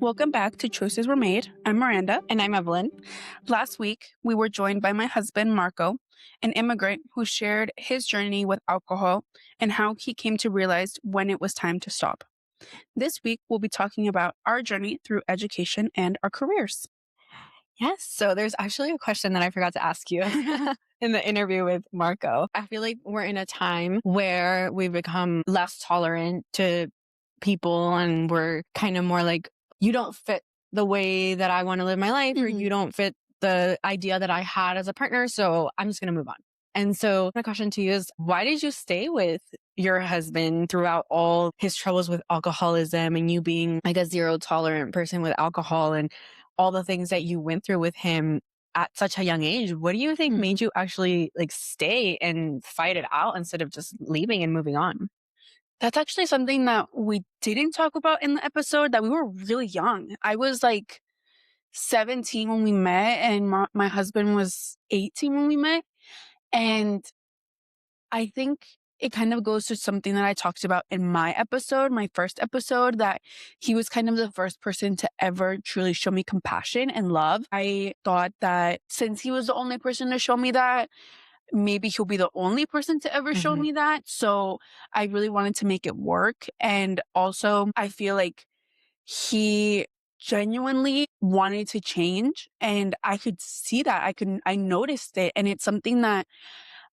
Welcome back to Choices Were Made. I'm Miranda. And I'm Evelyn. Last week, we were joined by my husband, Marco, an immigrant who shared his journey with alcohol and how he came to realize when it was time to stop. This week, we'll be talking about our journey through education and our careers. Yes. So there's actually a question that I forgot to ask you in the interview with Marco. I feel like we're in a time where we've become less tolerant to people and we're kind of more like, you don't fit the way that I want to live my life, or you don't fit the idea that I had as a partner. So I'm just going to move on. And so my question to you is, why did you stay with your husband throughout all his troubles with alcoholism and you being like a zero tolerant person with alcohol and all the things that you went through with him at such a young age? What do you think made you actually like stay and fight it out instead of just leaving and moving on? That's actually something that we didn't talk about in the episode, that we were really young. I was like 17 when we met, and my husband was 18 when we met. And I think it kind of goes to something that I talked about in my first episode, that he was kind of the first person to ever truly show me compassion and love. I thought that since he was the only person to show me that, maybe he'll be the only person to ever show me that. So I really wanted to make it work. And also, I feel like he genuinely wanted to change, and I could see that. I noticed it. And it's something that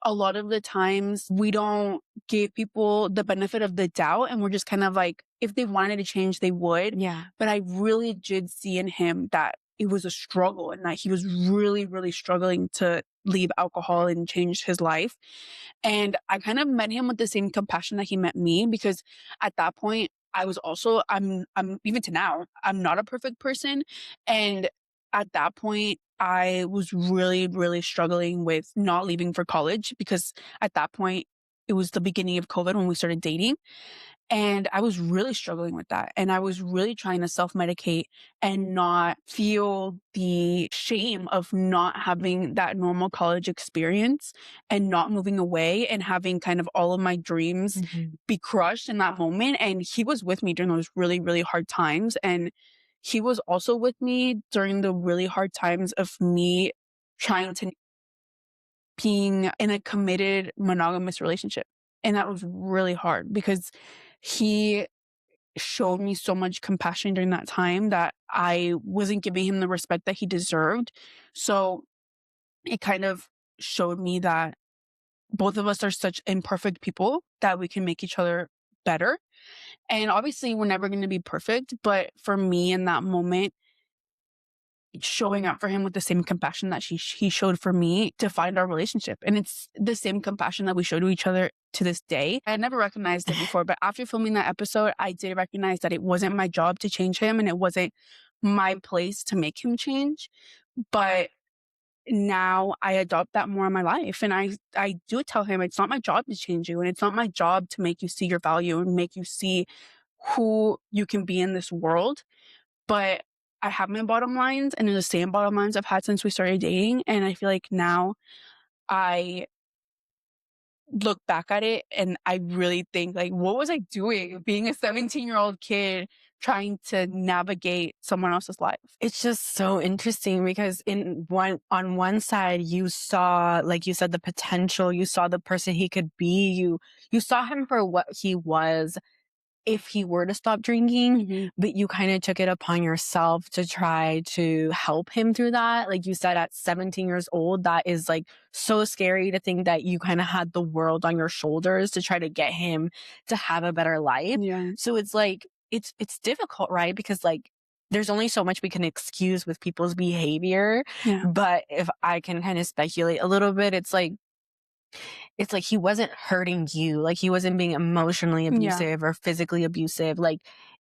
a lot of the times we don't give people the benefit of the doubt, and we're just kind of like, if they wanted to change, they would. Yeah. But I really did see in him that it was a struggle, and that he was really, really struggling to leave alcohol and change his life. And I kind of met him with the same compassion that he met me, because at that point, I was also, I'm even to now, I'm not a perfect person. And at that point, I was really, really struggling with not leaving for college, because at that point, it was the beginning of COVID when we started dating. And I was really struggling with that. And I was really trying to self-medicate and not feel the shame of not having that normal college experience and not moving away and having kind of all of my dreams be crushed in that moment. And he was with me during those really, really hard times. And he was also with me during the really hard times of me trying to being in a committed monogamous relationship. And that was really hard, because he showed me so much compassion during that time that I wasn't giving him the respect that he deserved. So it kind of showed me that both of us are such imperfect people that we can make each other better. And obviously, we're never going to be perfect. But for me in that moment, showing up for him with the same compassion that he showed for me defined our relationship. And it's the same compassion that we show to each other to this day. I had never recognized it before, but after filming that episode, I did recognize that it wasn't my job to change him, and it wasn't my place to make him change. But now I adopt that more in my life. And I do tell him, it's not my job to change you, and it's not my job to make you see your value and make you see who you can be in this world. But I have my bottom lines, and they're the same bottom lines I've had since we started dating. And I feel like now I look back at it and I really think, like, what was I doing being a 17-year-old kid trying to navigate someone else's life? It's just so interesting because on one side, you saw, like you said, the potential, you saw the person he could be, you saw him for what he was if he were to stop drinking, but you kind of took it upon yourself to try to help him through that. Like you said, at 17 years old, that is like so scary to think that you kind of had the world on your shoulders to try to get him to have a better life. Yeah. So it's like, it's difficult, right? Because like, there's only so much we can excuse with people's behavior. Yeah. But if I can kind of speculate a little bit, it's like he wasn't hurting you. Like he wasn't being emotionally abusive or physically abusive. Like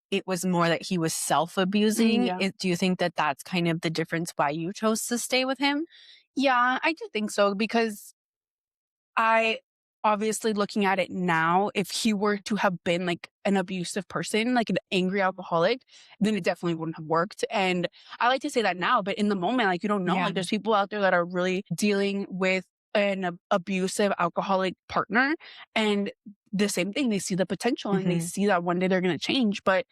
it was more that he was self-abusing. Do you think that that's kind of the difference why you chose to stay with him? Yeah, I do think so, because I obviously, looking at it now, if he were to have been like an abusive person, like an angry alcoholic, then it definitely wouldn't have worked. And I like to say that now, but in the moment, like, you don't know. Like, there's people out there that are really dealing with an abusive alcoholic partner, and the same thing, they see the potential and they see that one day they're going to change. But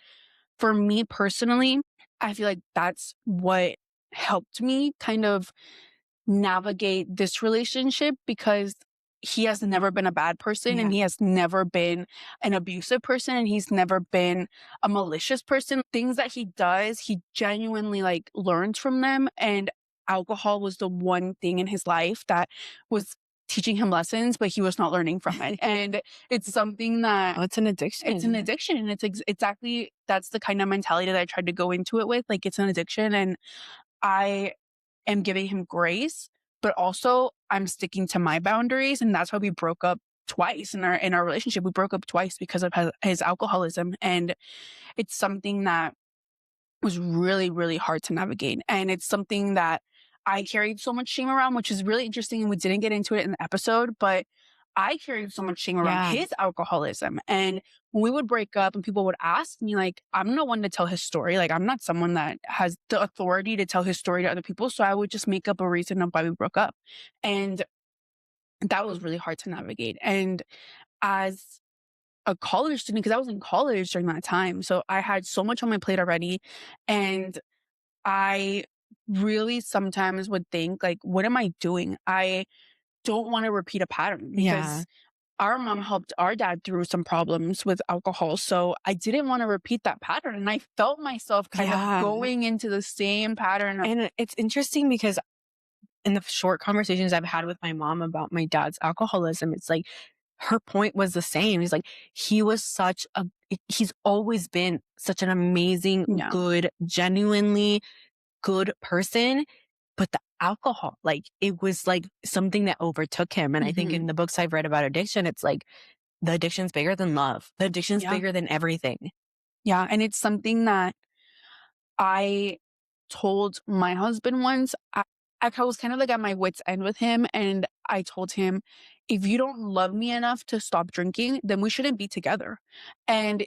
for me personally, I feel like that's what helped me kind of navigate this relationship, because he has never been a bad person, and Yeah. he has never been an abusive person, and he's never been a malicious person. Things that he does, he genuinely like learns from them. And alcohol was the one thing in his life that was teaching him lessons, but he was not learning from it. And it's something that Oh, it's an it's an addiction. addiction. And exactly that's the kind of mentality that I tried to go into it with. Like, it's an addiction, and I am giving him grace, but also I'm sticking to my boundaries. And that's why we broke up twice in our relationship. We broke up twice because of his alcoholism. And it's something that was really, really hard to navigate. And it's something that I carried so much shame around, which is really interesting. And we didn't get into it in the episode, but I carried so much shame around Yeah. his alcoholism. And when we would break up and people would ask me, like, I'm no one to tell his story. Like, I'm not someone that has the authority to tell his story to other people. So I would just make up a reason of why we broke up. And that was really hard to navigate. And as a college student, because I was in college during that time, so I had so much on my plate already. And I really sometimes would think, like, what am I doing? I don't want to repeat a pattern, Yeah. because our mom helped our dad through some problems with alcohol. So I didn't want to repeat that pattern. And I felt myself kind of Yeah. going into the same pattern of, And it's interesting because in the short conversations I've had with my mom about my dad's alcoholism, it's like her point was the same. He's like, he's always been such an amazing, yeah. good, genuinely good person. But the alcohol, like, it was like something that overtook him. And I think Hmm. in the books I've read about addiction, it's like the addiction's bigger than love. The addiction's Yeah. bigger than everything. Yeah. And it's something that I told my husband once. I was kind of like at my wit's end with him. And I told him, if you don't love me enough to stop drinking, then we shouldn't be together. And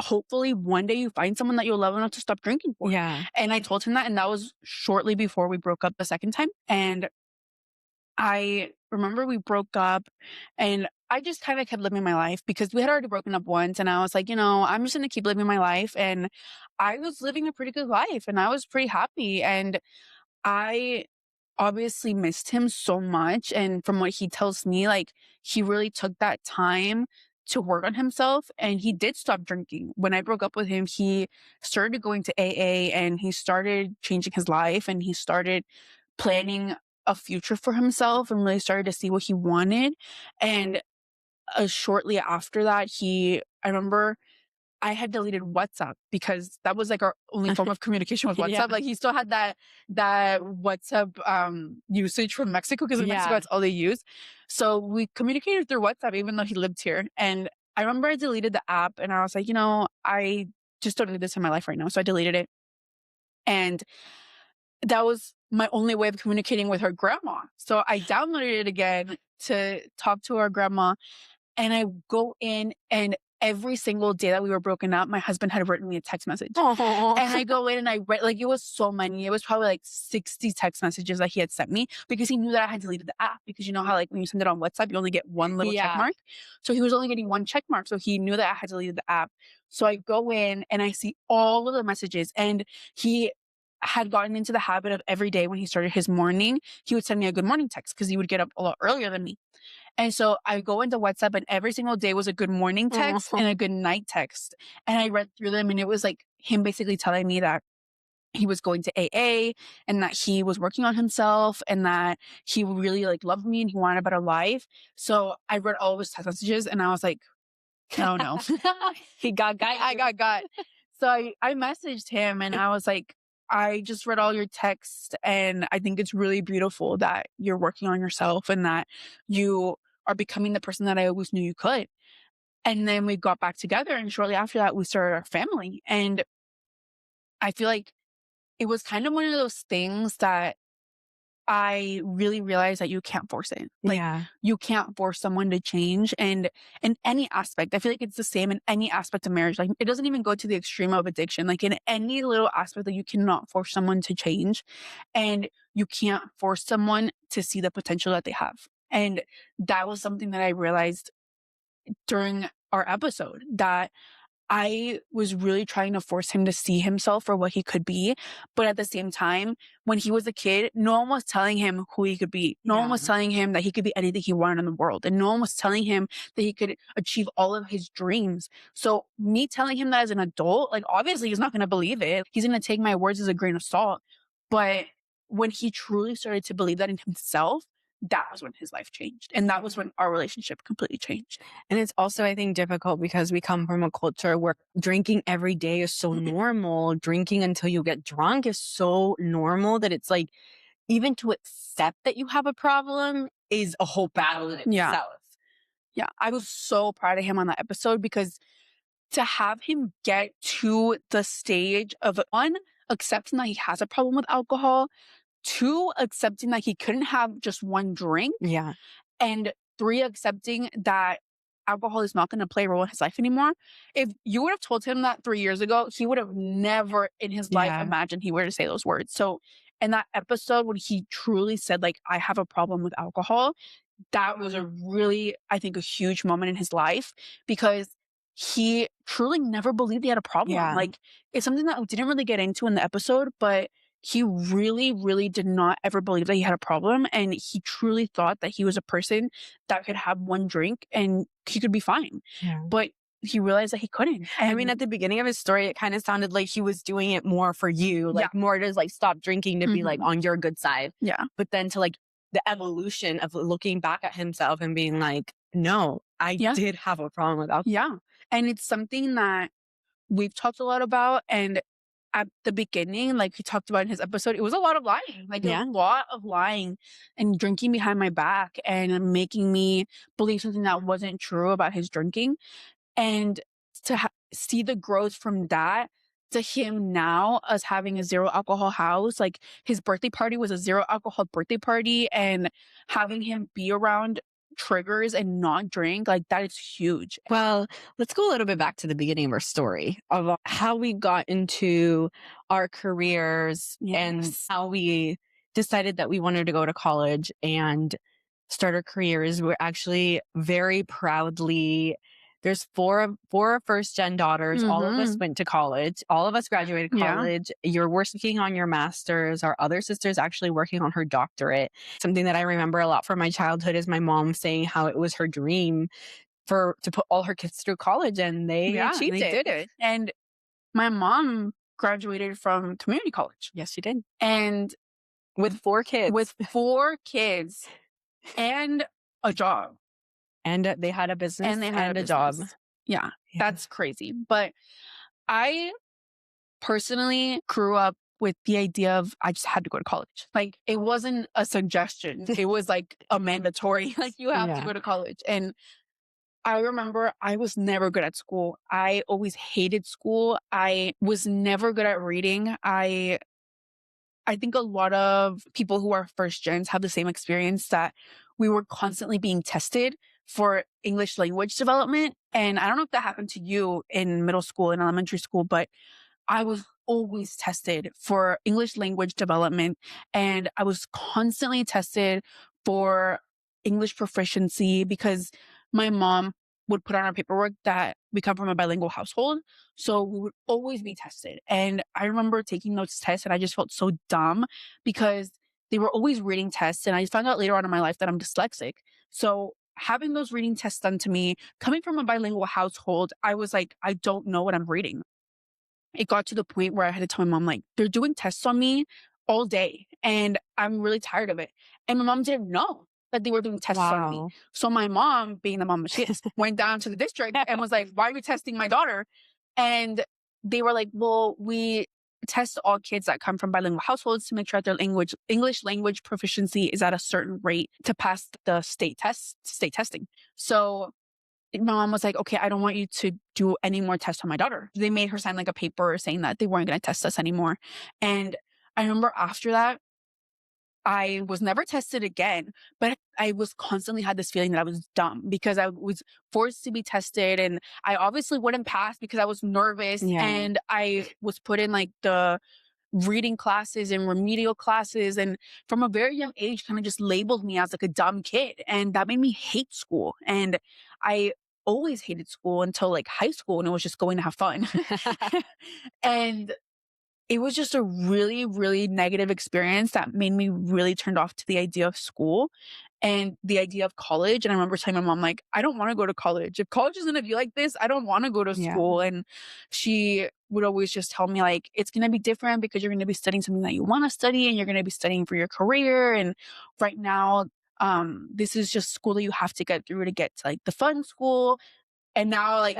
hopefully one day you find someone that you'll love enough to stop drinking for. Yeah. And I told him that. And that was shortly before we broke up the second time. And I remember we broke up, and I just kind of kept living my life, because we had already broken up once. And I was like, I'm just going to keep living my life. And I was living a pretty good life, and I was pretty happy. And I obviously missed him so much. And from what he tells me, like, he really took that time to work on himself, and he did stop drinking. When I broke up with him, he started going to AA, and he started changing his life, and he started planning a future for himself, and really started to see what he wanted. And shortly after that, I remember I had deleted WhatsApp, because that was like our only form of communication with Yeah. WhatsApp. Like, he still had that WhatsApp usage from Mexico, because in Mexico Yeah. that's all they use. So we communicated through WhatsApp, even though he lived here. And I remember I deleted the app, and I was like, I just don't need this in my life right now. So I deleted it. And that was my only way of communicating with her grandma. So I downloaded it again to talk to our grandma. And I go in, and every single day that we were broken up, my husband had written me a text message. And I go in and I read, like, it was so many. It was probably like 60 text messages that he had sent me, because he knew that I had deleted the app. Because you know how, like, when you send it on WhatsApp, you only get one little check Yeah. mark. So he was only getting one check mark. So he knew that I had deleted the app. So I go in and I see all of the messages. And he had gotten into the habit of every day when he started his morning, he would send me a good morning text, because he would get up a lot earlier than me. And so I go into WhatsApp, and every single day was a good morning text and a good night text. And I read through them, and it was like him basically telling me that he was going to AA, and that he was working on himself, and that he really like loved me, and he wanted a better life. So I read all of his text messages, and I was like, oh no. He got I got. So I messaged him, and I was like, I just read all your texts, and I think it's really beautiful that you're working on yourself, and that you are becoming the person that I always knew you could. And then we got back together, and shortly after that, we started our family. And I feel like it was kind of one of those things that I really realized that you can't force it. Like, Yeah. you can't force someone to change. And in any aspect, I feel like it's the same in any aspect of marriage. Like, it doesn't even go to the extreme of addiction. Like, in any little aspect, that you cannot force someone to change, and you can't force someone to see the potential that they have. And that was something that I realized during our episode, that I was really trying to force him to see himself for what he could be. But at the same time, when he was a kid, no one was telling him who he could be. No one Yeah. was telling him that he could be anything he wanted in the world. And no one was telling him that he could achieve all of his dreams. So me telling him that as an adult, like obviously he's not going to believe it. He's going to take my words as a grain of salt. But when he truly started to believe that in himself, that was when his life changed. And that was when our relationship completely changed. And it's also, I think, difficult because we come from a culture where drinking every day is so normal. Drinking until you get drunk is so normal that it's like, even to accept that you have a problem is a whole battle in Yeah. itself. Yeah. I was so proud of him on that episode because to have him get to the stage of one, accepting that he has a problem with alcohol, two, accepting that he couldn't have just one drink, Yeah. and three, accepting that alcohol is not going to play a role in his life anymore. If you would have told him that 3 years ago, he would have never in his life Yeah. imagined he were to say those words. So in that episode, when he truly said, like, I have a problem with alcohol, that was a really, I think, a huge moment in his life because he truly never believed he had a problem. Yeah. Like, it's something that we didn't really get into in the episode, but he really, really did not ever believe that he had a problem. And he truly thought that he was a person that could have one drink and he could be fine. Yeah. But he realized that he couldn't. And I mean, at the beginning of his story, it kind of sounded like he was doing it more for you, like more to like stop drinking to be like on your good side. yeah. But then to like the evolution of looking back at himself and being like, no, I did have a problem with alcohol. Yeah. And it's something that we've talked a lot about. And at the beginning, like he talked about in his episode, it was a lot of lying, like a lot of lying and drinking behind my back and making me believe something that wasn't true about his drinking. And to see the growth from that to him now as having a zero alcohol house, like his birthday party was a zero alcohol birthday party, and having him be around triggers and not drink, like that is huge. Well, let's go a little bit back to the beginning of our story of how we got into our careers and how we decided that we wanted to go to college and start our careers. We're actually very proudly, there's four first gen daughters. All of us went to college. All of us graduated college. You're working on your master's. Our other sister's actually working on her doctorate. Something that I remember a lot from my childhood is my mom saying how it was her dream to put all her kids through college, and they achieved they did it. And my mom graduated from community college. Yes, she did. And with 4 kids. With 4 kids and a job. And they had a business and a job. Yeah, that's crazy. But I personally grew up with the idea of I just had to go to college. Like, it wasn't a suggestion. It was like a mandatory, like you have to go to college. And I remember I was never good at school. I always hated school. I was never good at reading. I think a lot of people who are first gens have the same experience, that we were constantly being tested for English language development. And I don't know if that happened to you in middle school and elementary school, but I was always tested for English language development. And I was constantly tested for English proficiency because my mom would put on our paperwork that we come from a bilingual household. So we would always be tested. And I remember taking those tests and I just felt so dumb because they were always reading tests. And I found out later on in my life that I'm dyslexic. So having those reading tests done to me, coming from a bilingual household, I was like, I don't know what I'm reading. It got to the point where I had to tell my mom, like, they're doing tests on me all day and I'm really tired of it. And my mom didn't know that they were doing tests on me. So my mom, being the mom she is, went down to the district and was like, why are you testing my daughter? And they were like, well, we test all kids that come from bilingual households to make sure that their English language proficiency is at a certain rate to pass the state testing. So my mom was like, okay, I don't want you to do any more tests on my daughter. They made her sign like a paper saying that they weren't going to test us anymore. And I remember after that, I was never tested again, but I was constantly had this feeling that I was dumb because I was forced to be tested and I obviously wouldn't pass because I was nervous and I was put in like the reading classes and remedial classes, and from a very young age kind of just labeled me as like a dumb kid, and that made me hate school. And I always hated school until like high school, and it was just going to have fun. And it was just a really, really negative experience that made me really turned off to the idea of school and the idea of college. And I remember telling my mom, like, I don't want to go to college. If college is going to be like this, I don't want to go to Yeah. school. And she would always just tell me, like, it's going to be different because you're going to be studying something that you want to study and you're going to be studying for your career. And right now, this is just school that you have to get through to get to like the fun school. And now, like,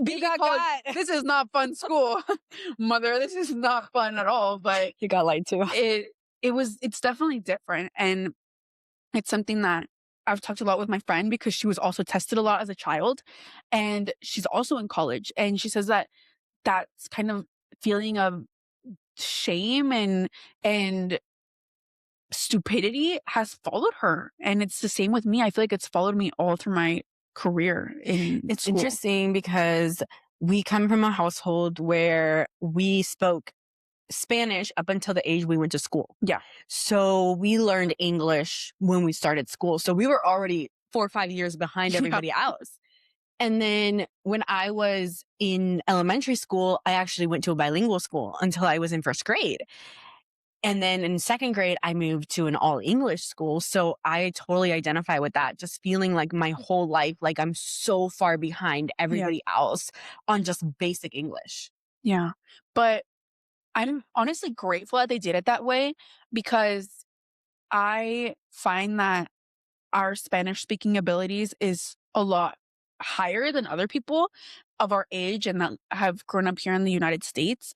being in college, this is not fun school. Mother, this is not fun at all. But You got lied to. it's definitely different. And it's something that I've talked a lot with my friend because she was also tested a lot as a child. And she's also in college. And she says that that's kind of feeling of shame and stupidity has followed her. And it's the same with me. I feel like it's followed me all through my career in It's school. interesting because we come from a household where we spoke Spanish up until the age we went to school. Yeah. So we learned English when we started school. So we were already 4 or 5 years behind everybody else. And then when I was in elementary school, I actually went to a bilingual school until I was in first grade. And then in second grade, I moved to an all English school. So I totally identify with that. Just feeling like my whole life, like I'm so far behind everybody else on just basic English. Yeah. But I'm honestly grateful that they did it that way because I find that our Spanish speaking abilities is a lot higher than other people of our age and that have grown up here in the United States.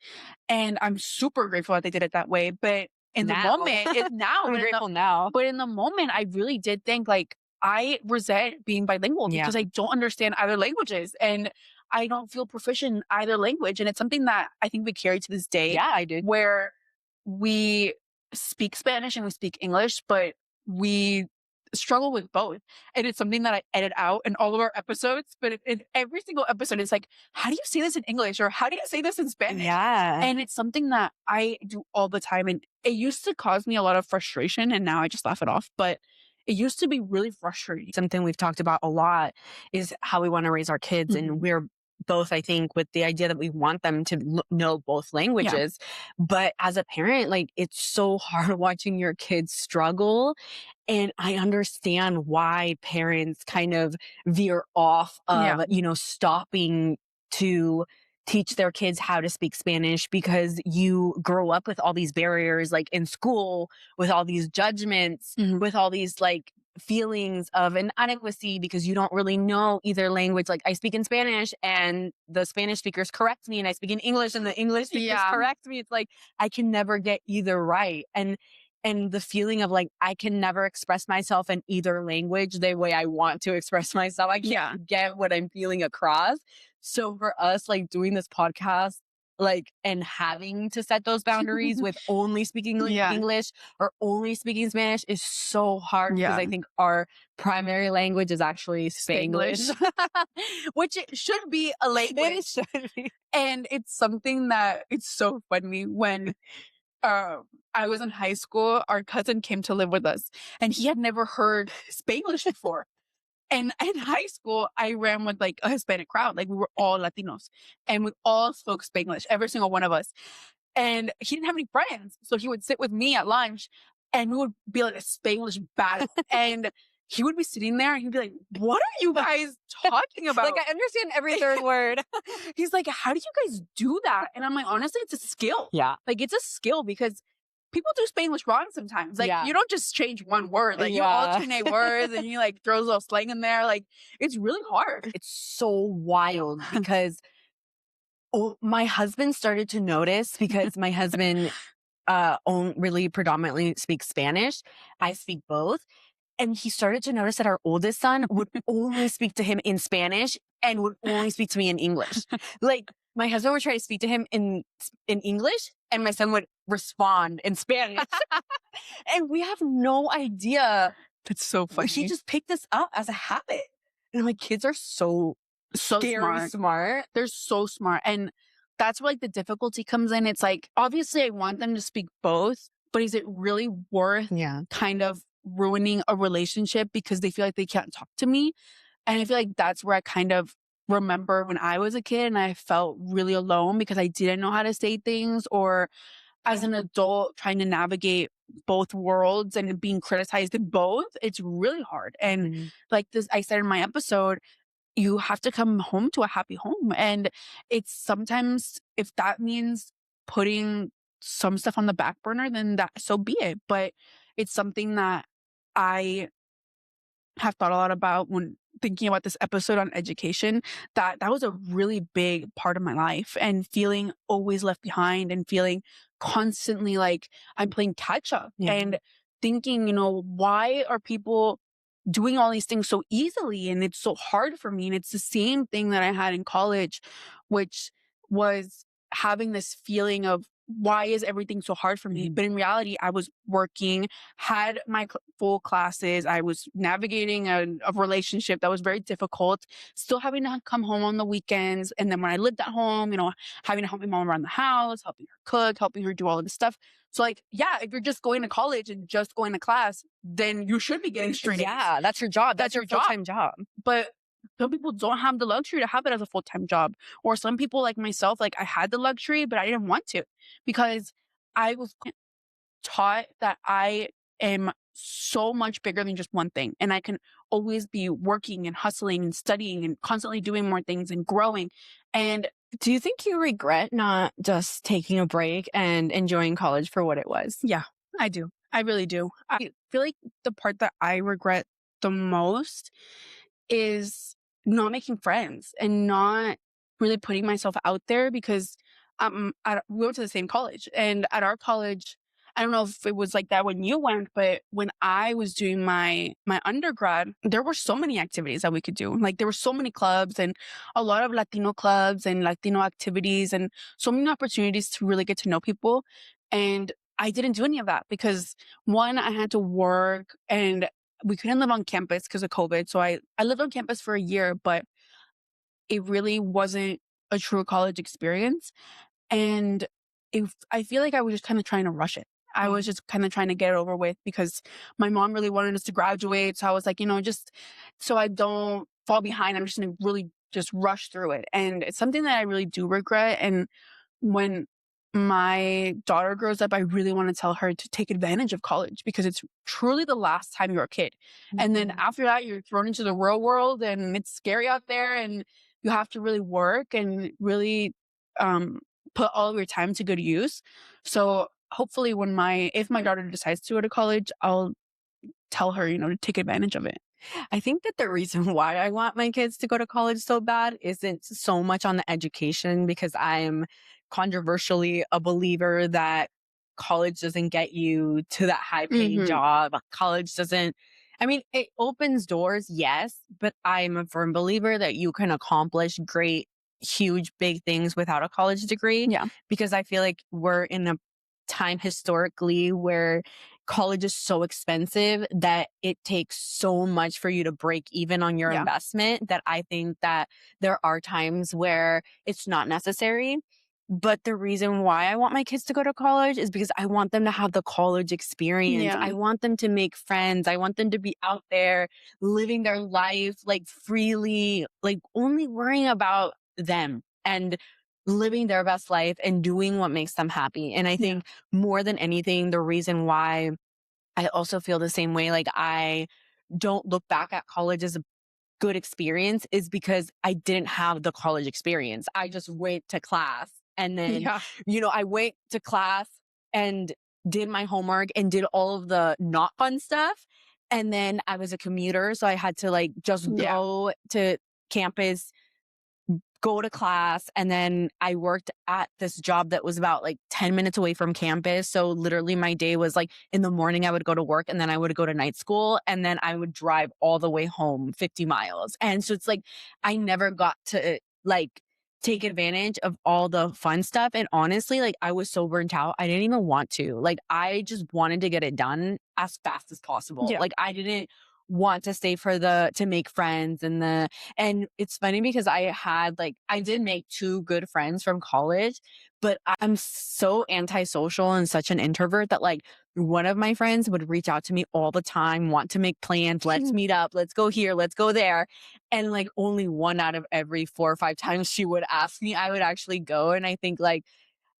And I'm super grateful that they did it that way. But in the moment, I'm grateful now. but in the moment, I really did think like I resent being bilingual because I don't understand either languages and I don't feel proficient in either language. And it's something that I think we carry to this day. Yeah, I did. Where we speak Spanish and we speak English, but we struggle with both. And it's something that I edit out in all of our episodes. But in every single episode, it's like, how do you say this in English? Or how do you say this in Spanish? Yeah. And it's something that I do all the time. And it used to cause me a lot of frustration. And now I just laugh it off. But it used to be really frustrating. Something we've talked about a lot is how we want to raise our kids. Mm-hmm. And we're both, I think, with the idea that we want them to know both languages. But as a parent, like it's so hard watching your kids struggle. And I understand why parents kind of veer off of, stopping to teach their kids how to speak Spanish because you grow up with all these barriers, like in school, with all these judgments, with all these like feelings of inadequacy because you don't really know either language. Like I speak in Spanish and the Spanish speakers correct me and I speak in English and the English speakers correct me. It's like, I can never get either right. And the feeling of like, I can never express myself in either language the way I want to express myself. I can't get what I'm feeling across. So for us, like doing this podcast, like, and having to set those boundaries with only speaking English or only speaking Spanish is so hard because I think our primary language is actually Spanglish, which it should be a language. It should be. And it's something that it's so funny when I was in high school, our cousin came to live with us and he had never heard Spanglish before. And in high school, I ran with like a Hispanic crowd. Like we were all Latinos and we all spoke Spanglish, every single one of us. And he didn't have any friends. So he would sit with me at lunch and we would be like a Spanglish battle. And he would be sitting there and he'd be like, what are you guys talking about? Like, I understand every third word. He's like, how do you guys do that? And I'm like, honestly, it's a skill. Yeah. Like, it's a skill because people do Spanish wrong sometimes. Like, you don't just change one word. Like, you alternate words and you like throw a little slang in there. Like, it's really hard. It's so wild because my husband started to notice because my husband really predominantly speaks Spanish. I speak both. And he started to notice that our oldest son would only speak to him in Spanish and would only speak to me in English. Like, my husband would try to speak to him in English and my son would respond in Spanish. And we have no idea. That's so funny. He just picked this up as a habit. And my kids are so scary smart. They're so smart. And that's where like the difficulty comes in. It's like, obviously I want them to speak both, but is it really worth kind of ruining a relationship because they feel like they can't talk to me? And I feel like that's where I kind of remember when I was a kid and I felt really alone because I didn't know how to say things, or as an adult trying to navigate both worlds and being criticized in both, it's really hard. And Mhm. like this, I said in my episode, you have to come home to a happy home. And it's sometimes, if that means putting some stuff on the back burner, then that so be it. But it's something that I have thought a lot about when thinking about this episode on education, that that was a really big part of my life, and feeling always left behind and feeling constantly like I'm playing catch up Yeah. and thinking, why are people doing all these things so easily and it's so hard for me? And it's the same thing that I had in college, which was having this feeling of why is everything so hard for me? Mhm. But in reality, I was working, had my full classes. I was navigating a relationship that was very difficult, still having to come home on the weekends. And then when I lived at home, having to help my mom around the house, helping her cook, helping her do all of this stuff. So, like, yeah, if you're just going to college and just going to class, then you should be getting straight A's. Yeah, that's your job. That's That's your your job. full-time job. But some people don't have the luxury to have it as a full-time job. Or some people like myself, like I had the luxury, but I didn't want to because I was taught that I am so much bigger than just one thing. And I can always be working and hustling and studying and constantly doing more things and growing. And Do you think you regret not just taking a break and enjoying college for what it was? yeah, I do. I really do. I feel like the part that I regret the most is not making friends and not really putting myself out there because we went to the same college. And at our college, I don't know if it was like that when you went, but when I was doing my undergrad, there were so many activities that we could do. Like there were so many clubs and a lot of Latino clubs and Latino activities and so many opportunities to really get to know people. And I didn't do any of that because one, I had to work and we couldn't live on campus because of COVID. So I lived on campus for a year, but it really wasn't a true college experience. And if I feel like I was just kind of trying to rush it. I was just kind of trying to get it over with because my mom really wanted us to graduate. So I was like, just so I don't fall behind, I'm just going to really just rush through it. And it's something that I really do regret. And when my daughter grows up, I really want to tell her to take advantage of college because it's truly the last time you're a kid. And then Mhm. after that, you're thrown into the real world and it's scary out there and you have to really work and really um, put all of your time to good use. So hopefully if my daughter decides to go to college, I'll tell her, to take advantage of it. I think that the reason why I want my kids to go to college so bad isn't so much on the education, because I'm controversially a believer that college doesn't get you to that high paying Hmm. job. College doesn't, I mean, it opens doors, yes, but I'm a firm believer that you can accomplish great, huge, big things without a college degree, Yeah. because I feel like we're in a time historically where college is so expensive that it takes so much for you to break even on your Yeah. investment, that I think that there are times where it's not necessary. But the reason why I want my kids to go to college is because I want them to have the college experience. Yeah. I want them to make friends. I want them to be out there living their life like freely, like only worrying about them and living their best life and doing what makes them happy. And I Yeah. think more than anything, the reason why I also feel the same way, like I don't look back at college as a good experience, is because I didn't have the college experience. I just went to class and then, Yeah. I went to class and did my homework and did all of the not fun stuff. And then I was a commuter. So I had to like just Yeah. go to campus, go to class, and then I worked at this job that was about like 10 minutes away from campus. So literally my day was like in the morning I would go to work and then I would go to night school and then I would drive all the way home 50 miles. And so it's like I never got to like take advantage of all the fun stuff. And honestly, like I was so burnt out. I didn't even want to. Like I just wanted to get it done as fast as possible. Yeah. Like I didn't want to stay to make friends and it's funny because I did make two good friends from college, but I'm so antisocial and such an introvert that like one of my friends would reach out to me all the time, want to make plans, let's meet up, let's go here, let's go there. And like only one out of every 4 or 5 times she would ask me, I would actually go. And I think like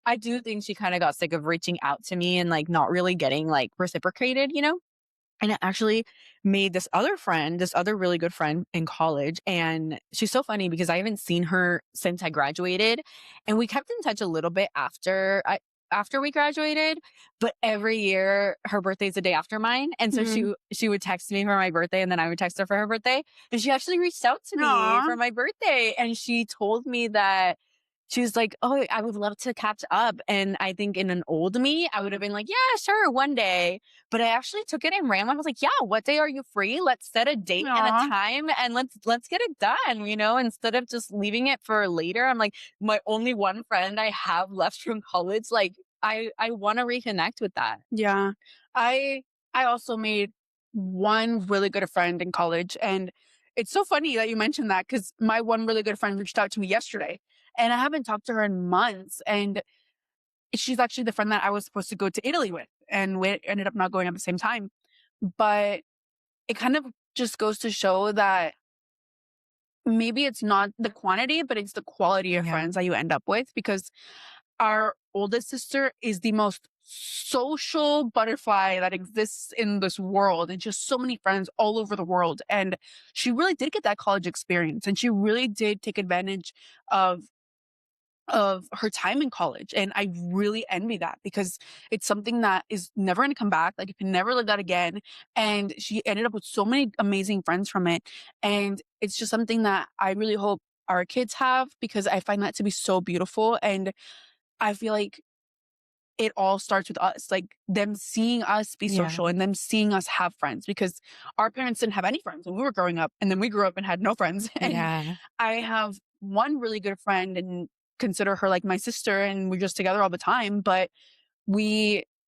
I do think she kind of got sick of reaching out to me and like not really getting like reciprocated, you know? And it actually made this other really good friend in college. And she's so funny because I haven't seen her since I graduated. And we kept in touch a little bit after we graduated, but every year her birthday's the day after mine. And so Mhm. she would text me for my birthday and then I would text her for her birthday. And she actually reached out to me Aw. for my birthday. And she told me that she was like, "Oh, I would love to catch up." And I think in an old me, I would have been like, "Yeah, sure, one day." But I actually took it and ran. I was like, "Yeah, what day are you free? Let's set a date and a Aw. time and let's get it done, you know, instead of just leaving it for later." I'm like, my only one friend I have left from college, like I want to reconnect with that. Yeah. I I also made one really good friend in college, and it's so funny that you mentioned that because my one really good friend reached out to me yesterday, and I haven't talked to her in months, and she's actually the friend that I was supposed to go to Italy with, and we ended up not going at the same time. But it kind of just goes to show that maybe it's not the quantity, but it's the quality of Yeah. friends that you end up with because our oldest sister is the most social butterfly that exists in this world and just so many friends all over the world. And she really did get that college experience and she really did take advantage of her time in college. And I really envy that because it's something that is never going to come back. Like you can never live that again. And she ended up with so many amazing friends from it. And it's just something that I really hope our kids have because I find that to be so beautiful. And I feel like it all starts with us, like them seeing us be Yeah. social and them seeing us have friends because our parents didn't have any friends when we were growing up. And then we grew up and had no friends. And Yeah. I have one really good friend and consider her like my sister and we're just together all the time. But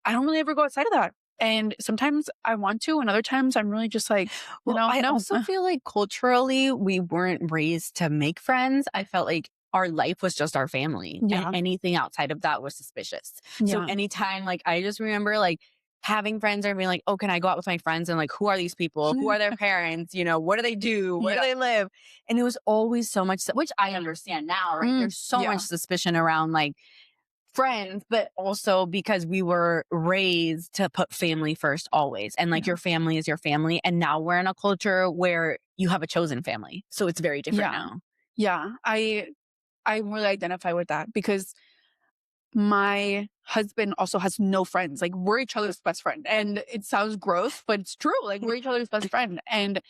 I don't really ever go outside of that. And sometimes I want to, and other times I'm really just like, Well, I no. also feel like culturally, we weren't raised to make friends. I felt like our life was just our family, and Yeah. anything outside of that was suspicious. So Yeah. anytime, like, I just remember like having friends and being like, "Oh, can I go out with my friends?" And like, who are these people? Who are their parents? You know, what do they do? Where do Yeah. they live? And it was always so much, which I understand now, right? There's so much Yeah. suspicion around like friends, but also because we were raised to put family first always. And like Yeah. your family is your family. And now we're in a culture where you have a chosen family. So it's very different Yeah. now. Yeah. I really identify with that because my husband also has no friends. Like we're each other's best friend. And it sounds gross, but it's true. Like we're each other's best friend. And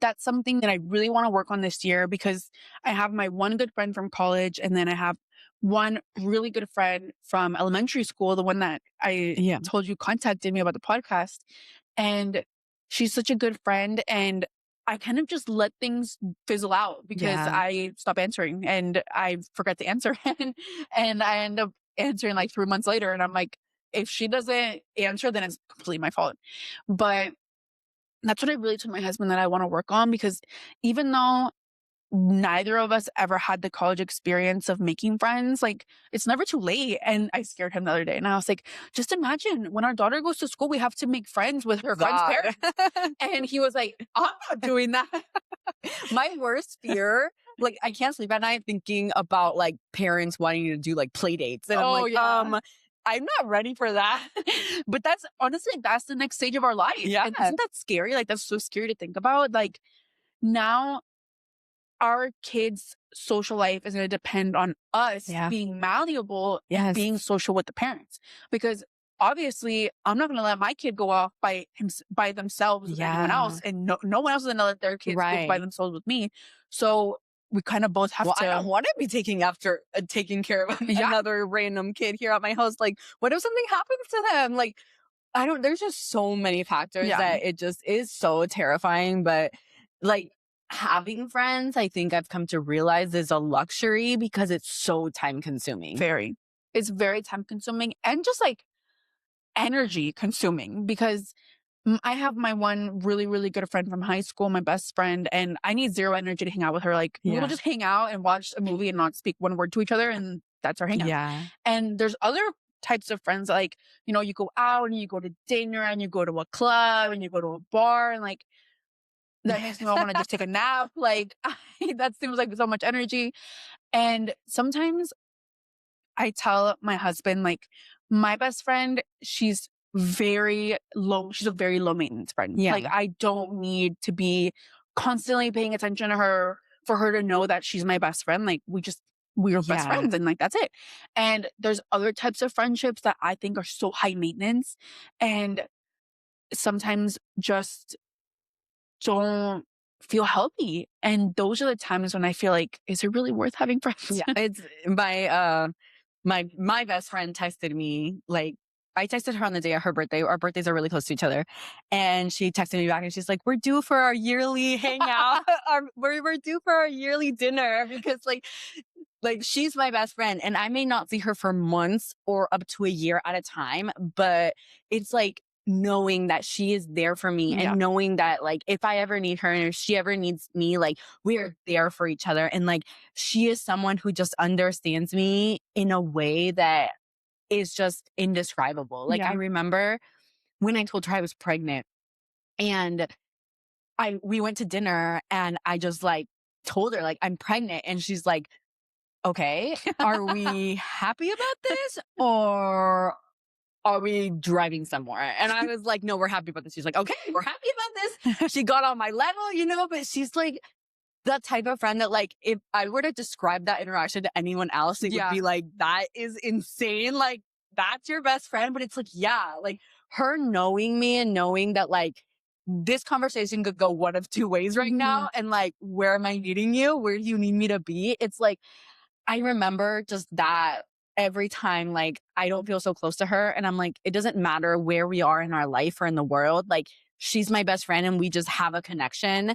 that's something that I really want to work on this year because I have my one good friend from college and then I have one really good friend from elementary school, the one that I Yeah. told you contacted me about the podcast. And she's such a good friend and I kind of just let things fizzle out because Yeah. I stop answering and I forget to answer and I end up answering like 3 months later and I'm like if she doesn't answer then it's completely my fault. But that's what I really told my husband that I want to work on because even though neither of us ever had the college experience of making friends, like it's never too late. And I scared him the other day and I was like, just imagine when our daughter goes to school, we have to make friends with her friend's God. parents. And he was like, I'm not doing that. My worst fear, like I can't sleep at night thinking about like parents wanting to do like play dates. And I'm Oh, like, yeah. I'm not ready for that. But that's honestly, that's the next stage of our life. Yeah. And isn't that scary? Like, that's so scary to think about. Like, now our kids' social life is going to depend on us Yeah. being malleable and Yes. being social with the parents. Because obviously, I'm not going to let my kid go off by themselves with anyone Yeah. else, and no one else is going to let their kids go by Right. themselves with me. So we kind of both have Well, I don't to, want to be taking care of yeah, another random kid here at my house. Like, what if something happens to them? Like, I don't, there's just so many factors yeah, that it just is so terrifying. But like having friends, I think I've come to realize is a luxury because it's so time consuming. very. It's very time consuming and just like energy consuming because I have my one really, really good friend from high school, my best friend, and I need zero energy to hang out with her. Like, we'll Yeah. just hang out and watch a movie and not speak one word to each other, and that's our hangout. Yeah. And there's other types of friends, like, you go out and you go to dinner and you go to a club and you go to a bar, and like, that makes me want to just take a nap. Like, that seems like so much energy. And sometimes I tell my husband, like, my best friend, she's a very low maintenance friend. Yeah. Like, I don't need to be constantly paying attention to her for her to know that she's my best friend. Like, we're best Yeah. friends and like, that's it. And there's other types of friendships that I think are so high maintenance and sometimes just don't feel healthy. And those are the times when I feel like, is it really worth having friends? Yeah. It's my best friend texted me, like, I texted her on the day of her birthday. Our birthdays are really close to each other. And she texted me back and she's like, we're due for our yearly hangout. We're due for our yearly dinner because like she's my best friend and I may not see her for months or up to a year at a time, but it's like knowing that she is there for me Yeah. and knowing that like if I ever need her and if she ever needs me, like we're there for each other. And like she is someone who just understands me in a way that is just indescribable. Like I Yeah. remember when I told her I was pregnant and we went to dinner and I just like told her like I'm pregnant and she's like, okay, are we happy about this or are we driving somewhere? And I was like, no, we're happy about this. She's like, okay, we're happy about this. She got on my level, but she's like the type of friend that like, if I were to describe that interaction to anyone else, it would Yeah. be like, that is insane. Like, that's your best friend. But it's like, yeah, like her knowing me and knowing that like, this conversation could go one of two ways right now. And like, where am I needing you? Where do you need me to be? It's like, I remember just that every time, like, I don't feel so close to her. And I'm like, it doesn't matter where we are in our life or in the world. Like, she's my best friend and we just have a connection.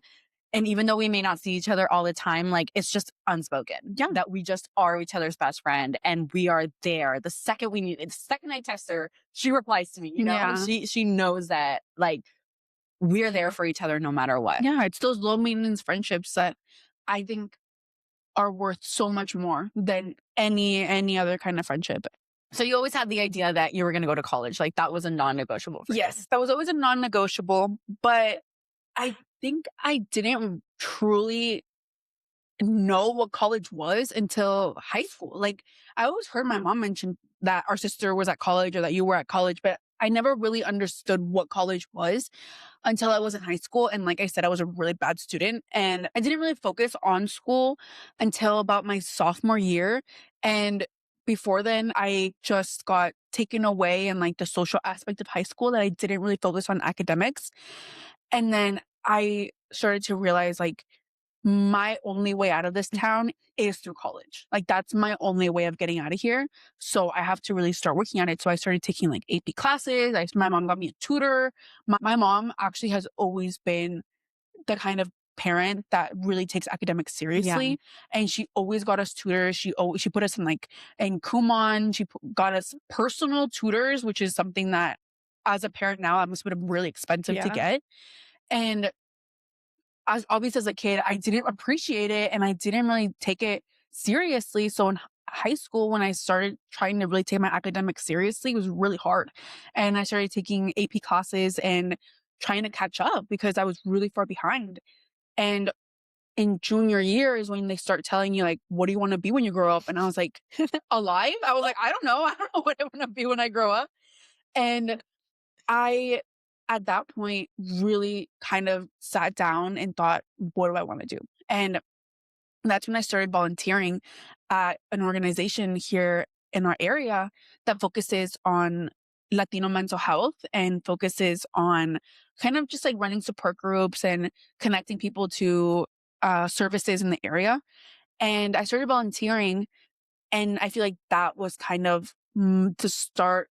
And even though we may not see each other all the time, like, it's just unspoken. Yeah. That we just are each other's best friend and we are there. The second the second I text her, she replies to me, Yeah. She knows that, like, we're there for each other no matter what. Yeah. It's those low maintenance friendships that I think are worth so much more than any other kind of friendship. So you always had the idea that you were going to go to college. Like, that was a non-negotiable for you. Yes, that was always a non-negotiable, but I think I didn't truly know what college was until high school. Like, I always heard my mom mention that our sister was at college or that you were at college, but I never really understood what college was until I was in high school. And like I said, I was a really bad student and I didn't really focus on school until about my sophomore year. And before then, I just got taken away in like the social aspect of high school that I didn't really focus on academics. And then I started to realize like my only way out of this town is through college. Like, that's my only way of getting out of here. So I have to really start working at it. So I started taking like AP classes. My mom got me a tutor. My mom actually has always been the kind of parent that really takes academics seriously. And she always got us tutors. She put us in like in Kumon. Got us personal tutors, which is something that as a parent now, it must have been really expensive to get. And as obviously as a kid, I didn't appreciate it and I didn't really take it seriously. So in high school, when I started trying to really take my academics seriously, it was really hard. And I started taking AP classes and trying to catch up because I was really far behind. And in junior year is when they start telling you, like, what do you want to be when you grow up? And I was like, alive? I was like, I don't know. I don't know what I want to be when I grow up. And I, at that point, really kind of sat down and thought, what do I want to do? And that's when I started volunteering at an organization here in our area that focuses on Latino mental health and focuses on kind of just like running support groups and connecting people to services in the area. And I started volunteering, and I feel like that was kind of the start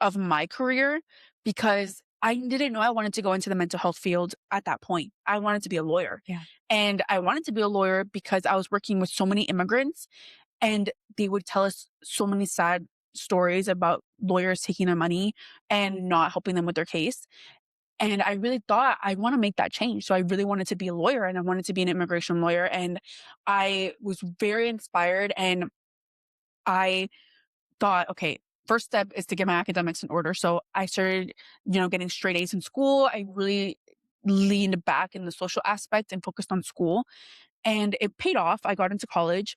of my career because I didn't know I wanted to go into the mental health field at that point. I wanted to be a lawyer. Yeah. And I wanted to be a lawyer because I was working with so many immigrants and they would tell us so many sad stories about lawyers taking their money and not helping them with their case. And I really thought I want to make that change. So I really wanted to be a lawyer and I wanted to be an immigration lawyer. And I was very inspired and I thought, okay, first step is to get my academics in order. So I started, getting straight A's in school. I really leaned back in the social aspect and focused on school. And it paid off. I got into college,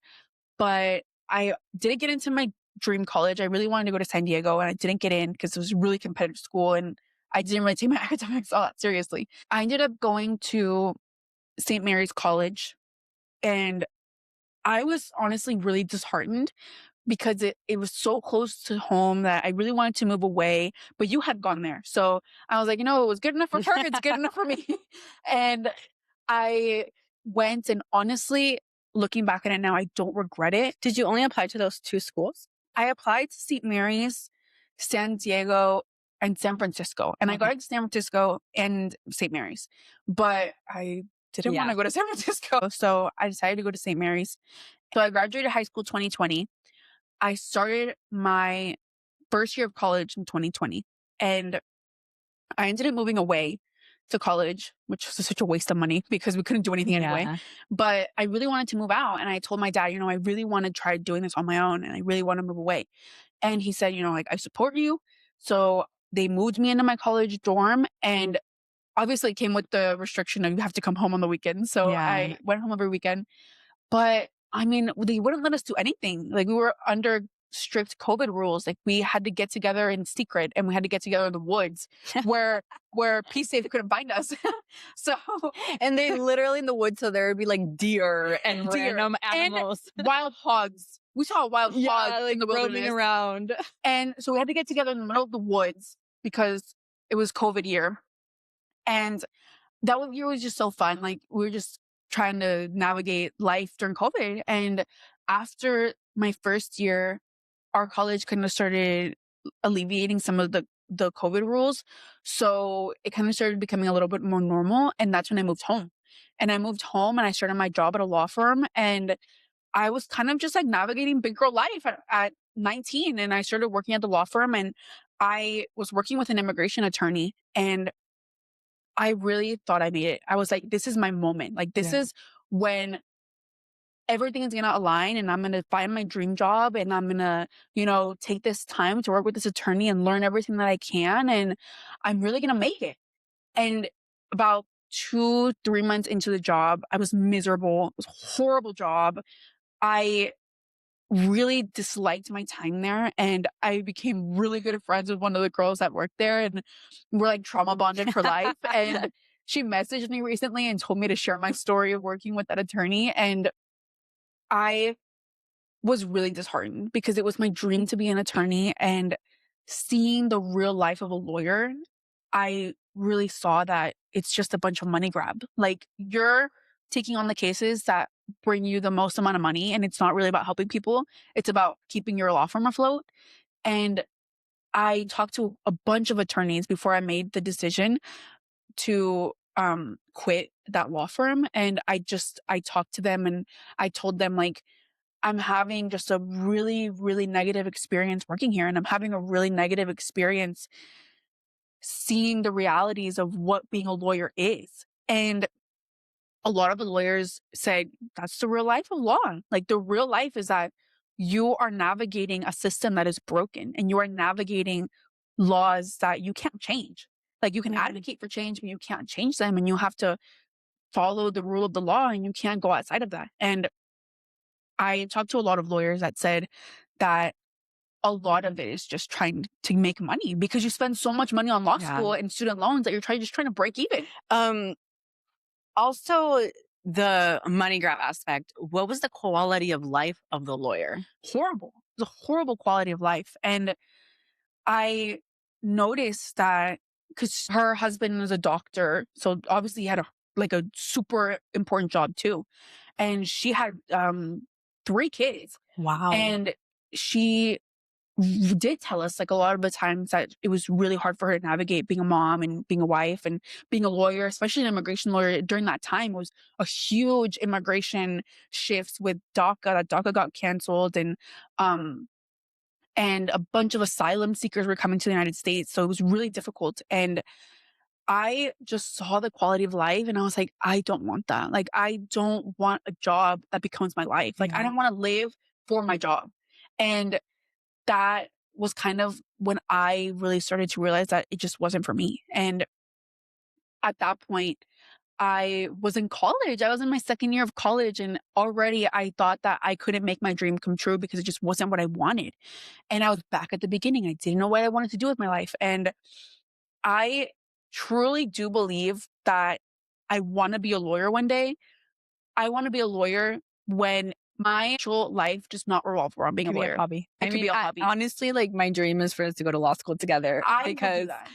but I didn't get into my dream college. I really wanted to go to San Diego and I didn't get in because it was a really competitive school and I didn't really take my academics all that seriously. I ended up going to St. Mary's College and I was honestly really disheartened because it was so close to home that I really wanted to move away, but you had gone there. So I was like, it was good enough for her. It's good enough for me. And I went and honestly, looking back at it now, I don't regret it. Did you only apply to those two schools? I applied to St. Mary's, San Diego, and San Francisco. And I got Okay. into San Francisco and St. Mary's, but I didn't want Yeah. to go to San Francisco. So I decided to go to St. Mary's. So I graduated high school 2020. I started my first year of college in 2020 and I ended up moving away to college, which was such a waste of money because we couldn't do anything anyway. Yeah. But I really wanted to move out. And I told my dad, I really want to try doing this on my own and I really want to move away. And he said, like, I support you. So they moved me into my college dorm and obviously it came with the restriction of you have to come home on the weekend. So Yeah. I went home every weekend. But I mean, they wouldn't let us do anything. Like we were under strict COVID rules. Like we had to get together in secret and we had to get together in the woods where Peace Safe couldn't find us. So And they literally in the woods, so there would be like deer and random animals. and wild hogs. We saw a wild hog like in the roaming wilderness. around. And so we had to get together in the middle of the woods because it was COVID year. And that year was just so fun. Like we were just trying to navigate life during COVID. And after my first year, our college kind of started alleviating some of the COVID rules. So it kind of started becoming a little bit more normal. And that's when I moved home. And I moved home and I started my job at a law firm. And I was kind of just like navigating big girl life at 19. And I started working at the law firm and I was working with an immigration attorney and I really thought I made it. I was like, this is my moment. Like, this is when everything is going to align and I'm going to find my dream job and I'm going to, take this time to work with this attorney and learn everything that I can. And I'm really going to make it. And about 2-3 months into the job, I was miserable. It was a horrible job. I really disliked my time there and I became really good friends with one of the girls that worked there and we're like trauma bonded for life. And she messaged me recently and told me to share my story of working with that attorney. And I was really disheartened because it was my dream to be an attorney and seeing the real life of a lawyer, I really saw that it's just a bunch of money grab. Like you're taking on the cases that bring you the most amount of money and it's not really about helping people. It's about keeping your law firm afloat. And I talked to a bunch of attorneys before I made the decision to quit that law firm. And I talked to them and I told them like, I'm having just a really, really negative experience working here. And I'm having a really negative experience seeing the realities of what being a lawyer is. And a lot of the lawyers said, that's the real life of law. Like the real life is that you are navigating a system that is broken and you are navigating laws that you can't change. Like you can advocate for change, but you can't change them and you have to follow the rule of the law and you can't go outside of that. And I talked to a lot of lawyers that said that a lot of it is just trying to make money because you spend so much money on law school and student loans that you're just trying to break even. Also, the money grab aspect, what was the quality of life of the lawyer? Horrible. It was a horrible quality of life. And I noticed that because her husband was a doctor, so obviously he had a super important job too. And she had 3 kids. Wow. And she did tell us like a lot of the times that it was really hard for her to navigate being a mom and being a wife and being a lawyer, especially an immigration lawyer during that time was a huge immigration shift with DACA. That DACA got canceled and a bunch of asylum seekers were coming to the United States. So it was really difficult. And I just saw the quality of life and I was like, I don't want that. Like, I don't want a job that becomes my life. Like, I Yeah. don't want to live for my job. And that was kind of when I really started to realize that it just wasn't for me. And at that point, I was in college. I was in my second year of college, and already I thought that I couldn't make my dream come true because it just wasn't what I wanted. And I was back at the beginning. I didn't know what I wanted to do with my life. And I truly do believe that I want to be a lawyer one day. I want to be a lawyer when my actual life does not revolve around being a Could be a lawyer. hobby. It I could be mean, a hobby. honestly, like my dream is for us to go to law school together I will do because that.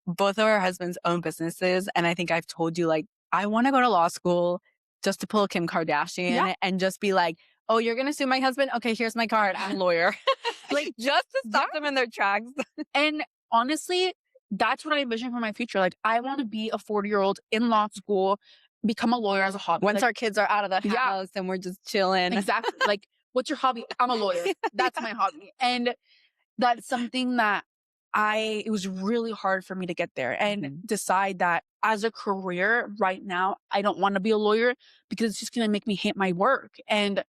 both of our husbands own businesses. And I think I've told you, like, I want to go to law school just to pull a Kim Yeah. Kardashian and just be like, oh, you're going to sue my husband? Okay, here's my card. I'm a lawyer. Like, just to stop them in their tracks. And honestly, that's what I envision for my future. Like, I want to be a 40-year-old in law school, become a lawyer as a hobby. Once Like, our kids are out of the yeah, house and we're just chilling. exactly. Like, what's your hobby? I'm a lawyer. That's my hobby. And that's something that it was really hard for me to get there and decide that as a career right now, I don't want to be a lawyer because it's just going to make me hate my work. And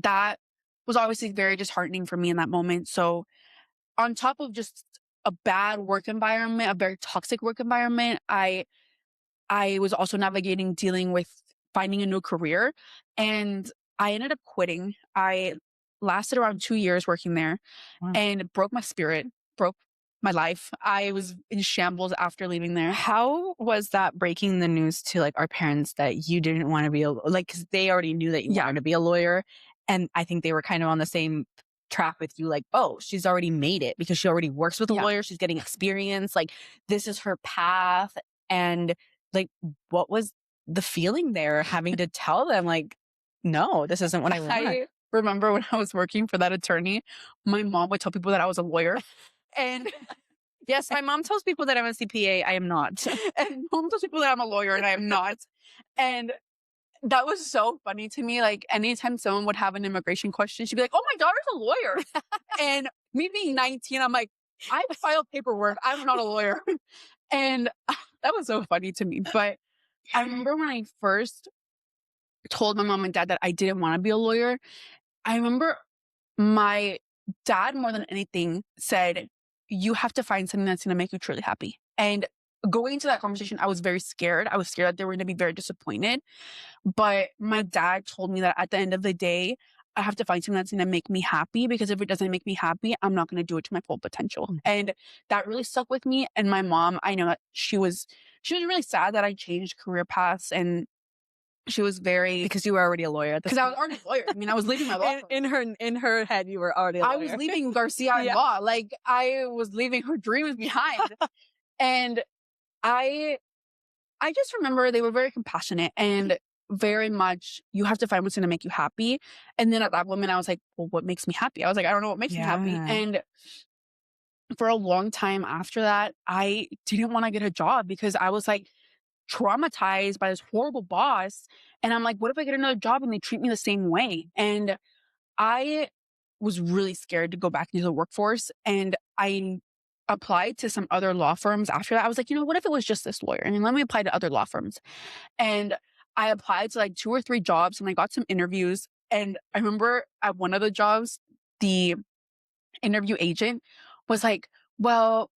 that was obviously very disheartening for me in that moment. So, on top of just a bad work environment, a very toxic work environment, I was also navigating dealing with finding a new career, and I ended up quitting. I lasted around 2 years working there, Wow. and it broke my spirit, broke my life. I was in shambles after leaving there. How was that breaking the news to like our parents that you didn't want to be like, because they already knew that you Yeah. wanted to be a lawyer. And I think they were kind of on the same track with you, like, oh, she's already made it because she already works with a Yeah. lawyer. She's getting experience. Like, this is her path. And like, what was the feeling there having to tell them, like, no, this isn't what I want? I remember when I was working for that attorney, my mom would tell people that I was a lawyer. And Yes, my mom tells people that I'm a CPA. I am not. and mom tells people that I'm a lawyer and I am not. And that was so funny to me. Like, anytime someone would have an immigration question, she'd be like, "Oh, my daughter's a lawyer." And me being 19, I'm like, I filed paperwork. I'm not a lawyer. And that was so funny to me. But I remember when I first told my mom and dad that I didn't want to be a lawyer, I remember my dad, more than anything, said, "You have to find something that's going to make you truly happy." And going into that conversation, I was very scared. I was scared that they were going to be very disappointed. But my dad told me that at the end of the day, I have to find something that's going to make me happy, because if it doesn't make me happy, I'm not going to do it to my full potential. And that really stuck with me. And my mom, I know that she was really sad that I changed career paths, and she was very, Because you were already a lawyer at this because I point. was already a lawyer. I mean, I was leaving my law firm. In her head, you were already a lawyer. I was leaving Garcia and Yeah. Law. Like, I was leaving her dreams behind. And I just remember they were very compassionate and very much, you have to find what's going to make you happy. And then at that moment, I was like, well, what makes me happy? I was like, I don't know what makes me happy. Yeah. And for a long time after that, I didn't want to get a job because I was like traumatized by this horrible boss. And I'm like, what if I get another job and they treat me the same way? And I was really scared to go back into the workforce. And I applied to some other law firms after that. I was like, what if it was just this lawyer? And let me apply to other law firms. And I applied to like 2 or 3 jobs and I got some interviews. And I remember at one of the jobs, the interview agent was like, well,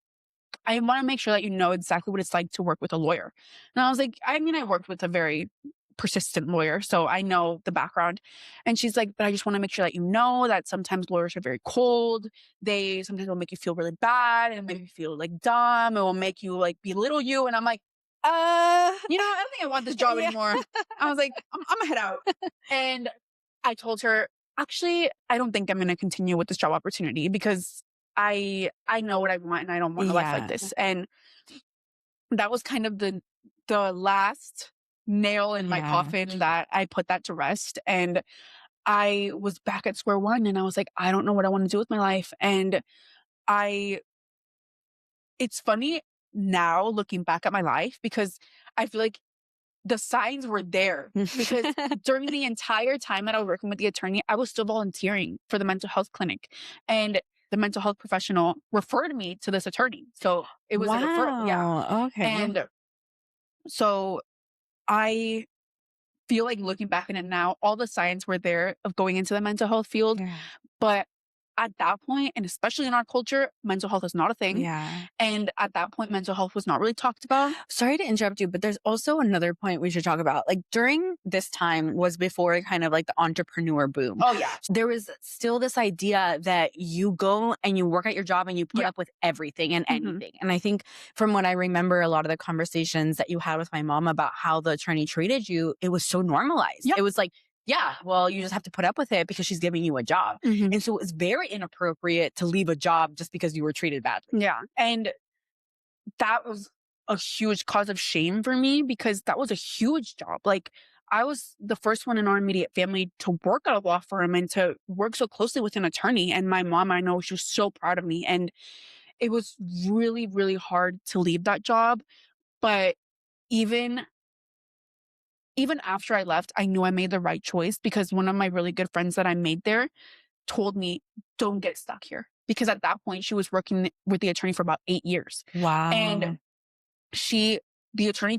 I want to make sure that you know exactly what it's like to work with a lawyer. And I was like, I mean, I worked with a very persistent lawyer, so I know the background. And she's like, but I just want to make sure that you know that sometimes lawyers are very cold. They sometimes will make you feel really bad and make you feel like dumb. It will make you like belittle you. And I'm like, I don't think I want this job anymore. I was like, I'm gonna head out. And I told her, actually, I don't think I'm going to continue with this job opportunity because I know what I want and I don't want a life like this. And that was kind of the last nail in my coffin that I put that to rest. And I was back at square one and I was like, I don't know what I want to do with my life. And it's funny now looking back at my life because I feel like the signs were there, because during the entire time that I was working with the attorney, I was still volunteering for the mental health clinic. And the mental health professional referred me to this attorney. So it was a referral. Yeah. Wow. Okay. And so I feel like looking back on it now, all the signs were there of going into the mental health field. Yeah. But at that point, and especially in our culture, mental health is not a thing. Yeah. And at that point, mental health was not really talked about. Sorry to interrupt you, but there's also another point we should talk about. Like during this time was before kind of like the entrepreneur boom. Oh, yeah. There was still this idea that you go and you work at your job and you put Yeah. up with everything and Mhm. anything. And I think from what I remember, a lot of the conversations that you had with my mom about how the attorney treated you, it was so normalized. Yeah. It was like, yeah, well, you just have to put up with it because she's giving you a job. Mhm. And so it was very inappropriate to leave a job just because you were treated badly. Yeah. And that was a huge cause of shame for me because that was a huge job. Like, I was the first one in our immediate family to work at a law firm and to work so closely with an attorney. And my mom, I know she was so proud of me. And it was really, really hard to leave that job. But even even after I left, I knew I made the right choice because one of my really good friends that I made there told me, don't get stuck here. Because at that point, she was working with the attorney for about 8 years. Wow. And the attorney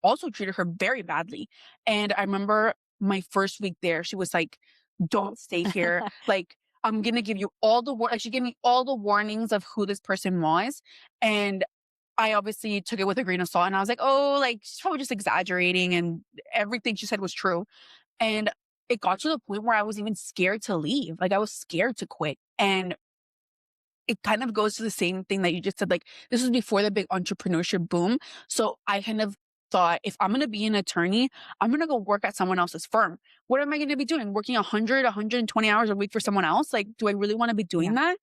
also treated her very badly. And I remember my first week there, she was like, don't stay here. Like, I'm going to give you like she gave me all the warnings of who this person was. And I obviously took it with a grain of salt and I was like, oh, like she's probably just exaggerating and everything she said was true. And it got to the point where I was even scared to leave. Like I was scared to quit. And it kind of goes to the same thing that you just said. Like this was before the big entrepreneurship boom. So I kind of thought if I'm going to be an attorney, I'm going to go work at someone else's firm. What am I going to be doing? Working 120 hours a week for someone else? Like, do I really want to be doing that?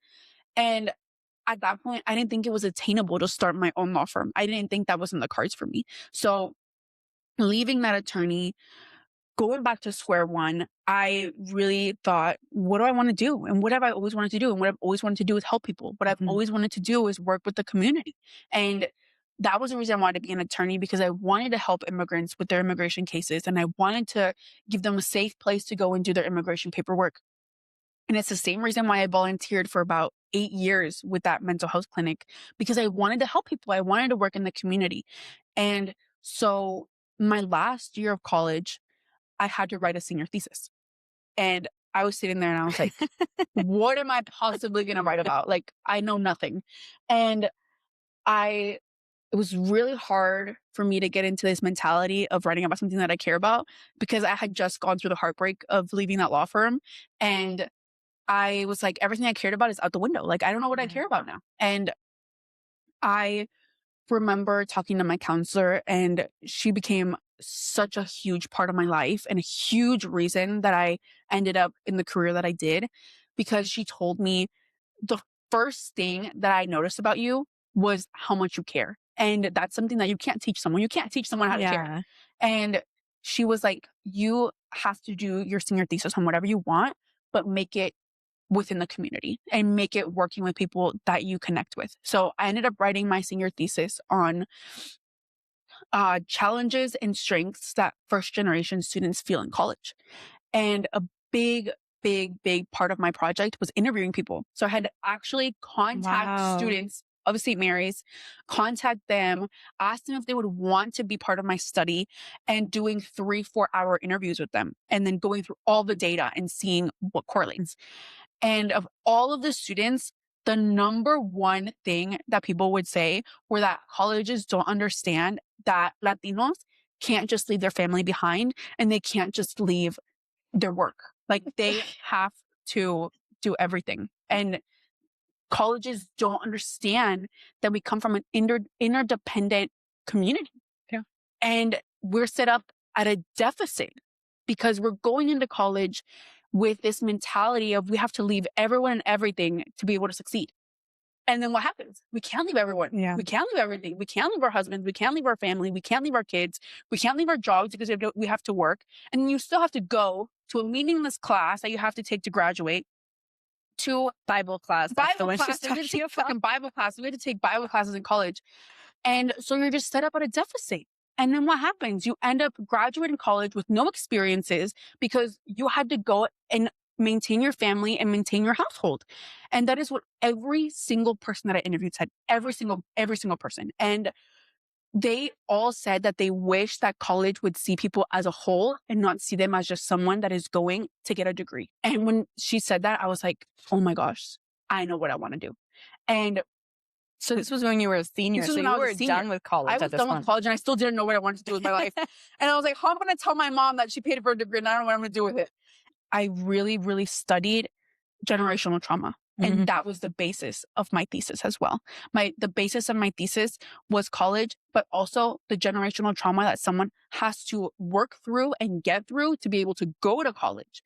And at that point, I didn't think it was attainable to start my own law firm. I didn't think that was in the cards for me. So leaving that attorney, going back to square one, I really thought, what do I want to do? And what have I always wanted to do? And what I've always wanted to do is help people. What I've always wanted to do is work with the community. And that was the reason I wanted to be an attorney because I wanted to help immigrants with their immigration cases. And I wanted to give them a safe place to go and do their immigration paperwork. And it's the same reason why I volunteered for about 8 years with that mental health clinic because I wanted to help people. I wanted to work in the community. And so my last year of college, I had to write a senior thesis. And I was sitting there and I was like, what am I possibly going to write about? Like, I know nothing. And it was really hard for me to get into this mentality of writing about something that I care about because I had just gone through the heartbreak of leaving that law firm. And I was like, everything I cared about is out the window. Like, I don't know what I care about now. And I remember talking to my counselor, and she became such a huge part of my life and a huge reason that I ended up in the career that I did because she told me the first thing that I noticed about you was how much you care. And that's something that you can't teach someone. You can't teach someone how to care. And she was like, you have to do your senior thesis on whatever you want, but make it within the community and make it working with people that you connect with. So I ended up writing my senior thesis on challenges and strengths that first generation students feel in college. And a big, big part of my project was interviewing people. So I had to actually contact students of St. Mary's, contact them, ask them if they would want to be part of my study and doing 3-4 hour interviews with them and then going through all the data and seeing what correlates. And of all of the students, the number one thing that people would say were that colleges don't understand that Latinos can't just leave their family behind and they can't just leave their work. Like they have to do everything. And colleges don't understand that we come from an interdependent community. Yeah. And we're set up at a deficit because we're going into college with this mentality of we have to leave everyone and everything to be able to succeed. And then what happens? We can't leave everyone. Yeah. We can't leave everything. We can't leave our husbands. We can't leave our family. We can't leave our kids. We can't leave our jobs because we have to work. And you still have to go to a meaningless class that you have to take to graduate. To Bible class. That's the Bible one class. she's We had to talking take about. fucking Bible class. We had to take Bible classes in college. And so you're just set up at a deficit. And then what happens? You end up graduating college with no experiences because you had to go and maintain your family and maintain your household. And that is what every single person that I interviewed said, every single person. And they all said that they wish that college would see people as a whole and not see them as just someone that is going to get a degree. And when she said that, I was like, oh my gosh, I know what I want to do. And So this was when you were a senior. this was So when you I was were a senior. done with college I at was this done with point. college and I still didn't know what I wanted to do with my life. And I was like, how am I going to tell my mom that she paid for a degree and I don't know what I'm going to do with it? I really, really studied generational trauma. And that was the basis of my thesis as well. The basis of my thesis was college, but also the generational trauma that someone has to work through and get through to be able to go to college.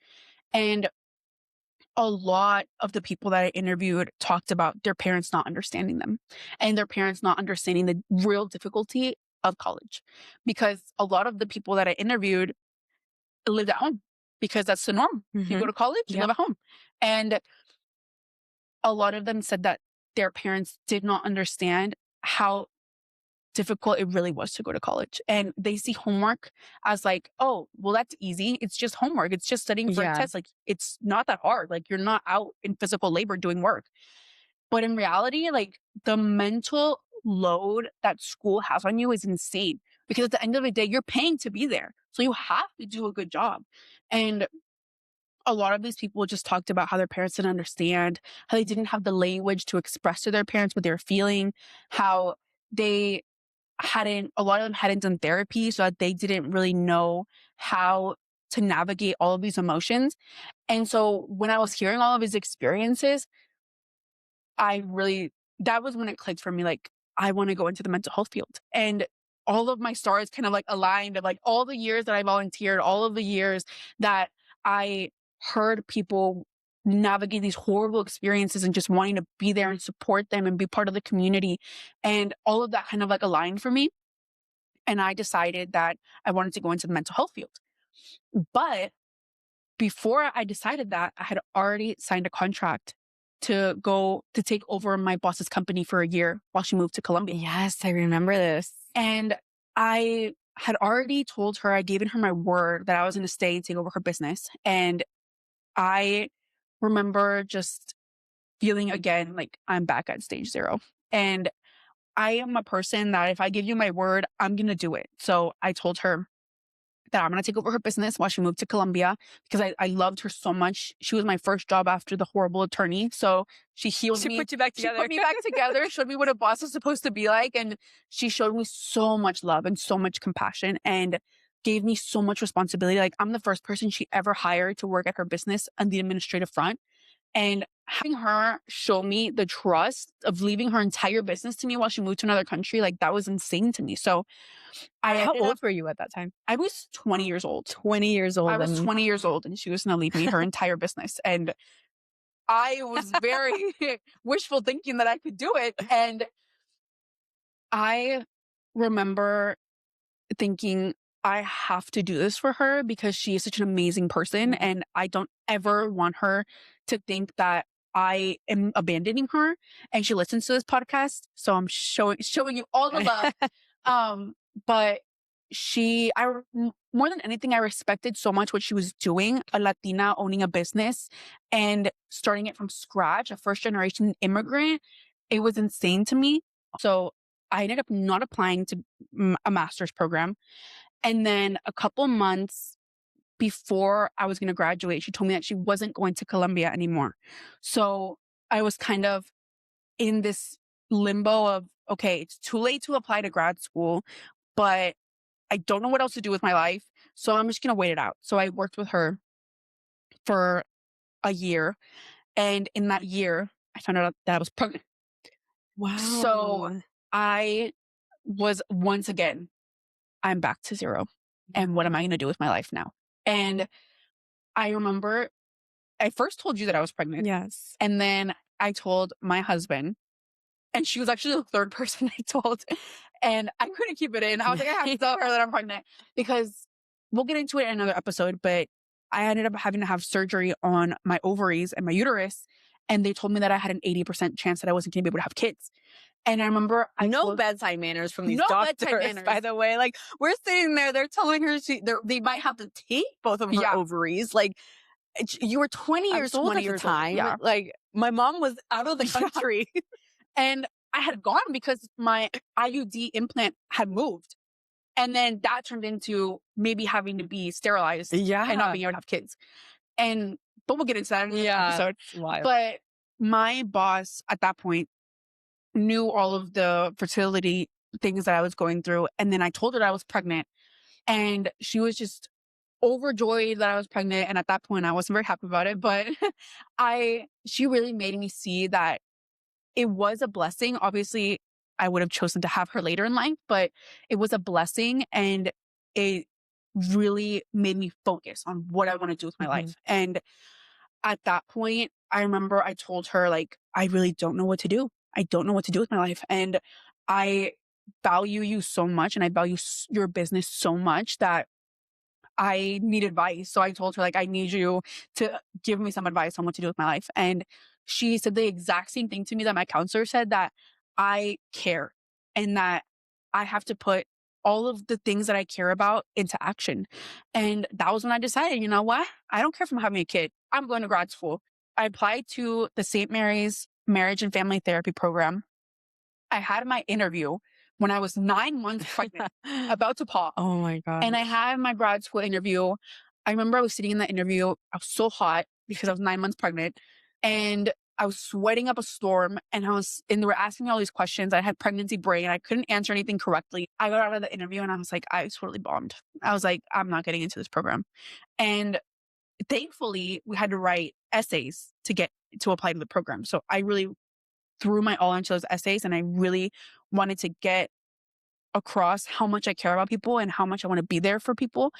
And a lot of the people that I interviewed talked about their parents not understanding them and their parents not understanding the real difficulty of college. Because a lot of the people that I interviewed lived at home because that's the norm. You go to college, you live at home. And a lot of them said that their parents did not understand how difficult it really was to go to college. And they see homework as like, oh, well, that's easy. It's just homework. It's just studying for a test. Like, it's not that hard. Like, you're not out in physical labor doing work. But in reality, like, the mental load that school has on you is insane because at the end of the day, you're paying to be there. So you have to do a good job. And a lot of these people just talked about how their parents didn't understand, how they didn't have the language to express to their parents what they were feeling, how they a lot of them hadn't done therapy, so that they didn't really know how to navigate all of these emotions. And so when I was hearing all of his experiences, that was when it clicked for me. Like, I want to go into the mental health field. And all of my stars kind of like aligned of like all the years that I volunteered, all of the years that I heard people navigate these horrible experiences and just wanting to be there and support them and be part of the community. And all of that kind of like aligned for me. And I decided that I wanted to go into the mental health field. But before I decided that, I had already signed a contract to go to take over my boss's company for a year while she moved to Colombia. Yes, I remember this. And I had already told her, I'd given her my word that I was going to stay and take over her business. And I remember just feeling again like I'm back at stage 0. And I am a person that if I give you my word, I'm going to do it. So I told her that I'm going to take over her business while she moved to Colombia because I loved her so much. She was my first job after the horrible attorney. So she healed me. She put you back together. She put me back together, showed me what a boss is supposed to be like. And she showed me so much love and so much compassion and gave me so much responsibility. Like, I'm the first person she ever hired to work at her business on the administrative front. And having her show me the trust of leaving her entire business to me while she moved to another country, like, that was insane to me. So how old were you at that time? I was 20 years old. 20 years old. I was 20 years old and she was going to leave me her entire business. And I was very wishful thinking that I could do it. And I remember thinking, I have to do this for her because she is such an amazing person. And I don't ever want her to think that I am abandoning her. And she listens to this podcast. So I'm showing you all the love. But more than anything, I respected so much what she was doing, a Latina owning a business and starting it from scratch, a first generation immigrant. It was insane to me. So I ended up not applying to a master's program. And then a couple months before I was going to graduate, she told me that she wasn't going to Colombia anymore. So I was kind of in this limbo of, okay, it's too late to apply to grad school, but I don't know what else to do with my life. So I'm just going to wait it out. So I worked with her for a year. And in that year, I found out that I was pregnant. Wow. So I was once again, I'm back to 0. And what am I going to do with my life now? And I remember I first told you that I was pregnant. Yes. And then I told my husband, and she was actually the third person I told. And I couldn't keep it in. I was like, I have to tell her that I'm pregnant because we'll get into it in another episode. But I ended up having to have surgery on my ovaries and my uterus. And they told me that I had an 80% chance that I wasn't going to be able to have kids. And I remember bedside manners from these doctors, by the way. Like, we're sitting there, they're telling her they might have to take both of her ovaries. Like, You were 20 I was years old 20 at the years old. time. Yeah. Like, my mom was out of the country. And I had gone because my IUD implant had moved. And then that turned into maybe having to be sterilized and not Yeah. being able to have kids. And but we'll get into that in another Yeah. episode. It's wild. But my boss at that point knew all of the fertility things that I was going through. And then I told her that I was pregnant. And she was just overjoyed that I was pregnant. And at that point I wasn't very happy about it. But she really made me see that it was a blessing. Obviously, I would have chosen to have her later in life, but it was a blessing and it really made me focus on what I want to do with my Mhm. life. And at that point, I remember I told her, like, I really don't know what to do. I don't know what to do with my life. And I value you so much and I value your business so much that I need advice. So I told her, like, I need you to give me some advice on what to do with my life. And she said the exact same thing to me that my counselor said, that I care and that I have to put all of the things that I care about into action. And that was when I decided, you know what? I don't care if I'm having a kid. I'm going to grad school. I applied to the St. Mary's Marriage and Family Therapy program. I had my interview when I was 9 months pregnant, about to pop. Oh my god. And I had my grad school interview. I remember I was sitting in that interview. I was so hot because I was 9 months pregnant and I was sweating up a storm and they were asking me all these questions. I had pregnancy brain. I couldn't answer anything correctly. I got out of the interview and I was like, I totally bombed. I was like, I'm not getting into this program. And thankfully we had to write essays to get to apply to the program. So I really threw my all into those essays and I really wanted to get across how much I care about people and how much I want to be there for people.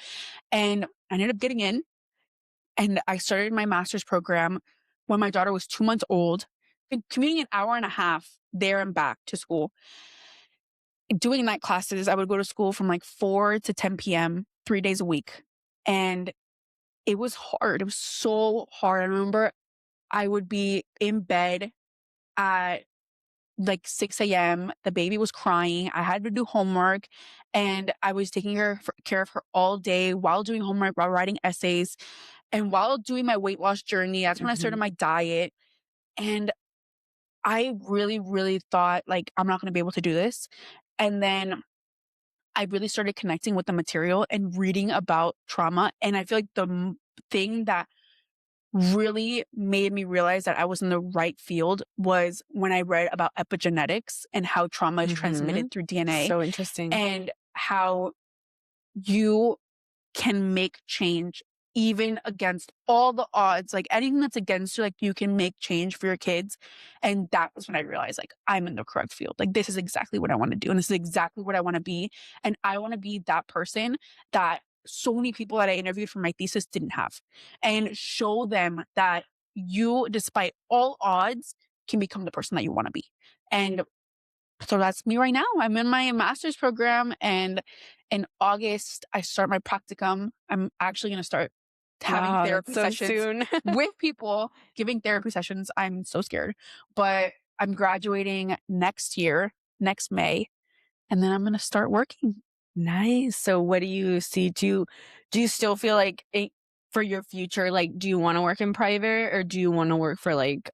And I ended up getting in and I started my master's program when my daughter was 2 months old, and commuting an hour and a half there and back to school. Doing night classes, I would go to school from like 4 to 10 p.m., 3 days a week. And it was hard. It was so hard. I remember I would be in bed at like 6 a.m. The baby was crying. I had to do homework and I was taking care of her all day while doing homework, while writing essays, and while doing my weight loss journey. That's when I started Mhm. my diet. And I really, really thought, like, I'm not going to be able to do this. And then I really started connecting with the material and reading about trauma. And I feel like thing that really made me realize that I was in the right field was when I read about epigenetics and how trauma is Mhm. transmitted through DNA So interesting. and how you can make change even against all the odds. Like anything that's against you, like you can make change for your kids. And that was when I realized, like, I'm in the correct field. Like this is exactly what I want to do. And this is exactly what I want to be. And I want to be that person that so many people that I interviewed for my thesis didn't have, and show them that you, despite all odds, can become the person that you want to be. And so that's me right now. I'm in my master's program, and in August, I start my practicum. I'm actually going to start having Wow, that's therapy so sessions soon. with people, giving therapy sessions. I'm so scared, but I'm graduating next year, next May, and then I'm going to start working. Nice. So what do you see? Do you still feel like for your future, like, do you want to work in private or do you want to work for like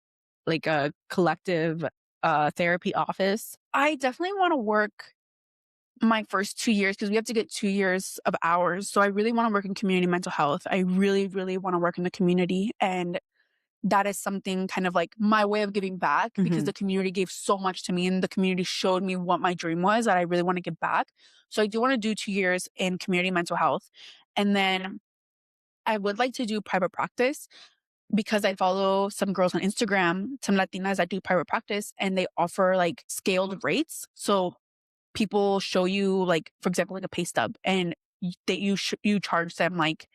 a collective therapy office? I definitely want to work my first 2 years because we have to get 2 years of hours. So I really want to work in community mental health. I really, really want to work in the community. And that is something kind of like my way of giving back because Mhm. the community gave so much to me and the community showed me what my dream was that I really want to give back. So I do want to do 2 years in community mental health. And then I would like to do private practice because I follow some girls on Instagram, some Latinas that do private practice, and they offer like scaled rates. So people show you, like, for example, like a pay stub, and you charge them like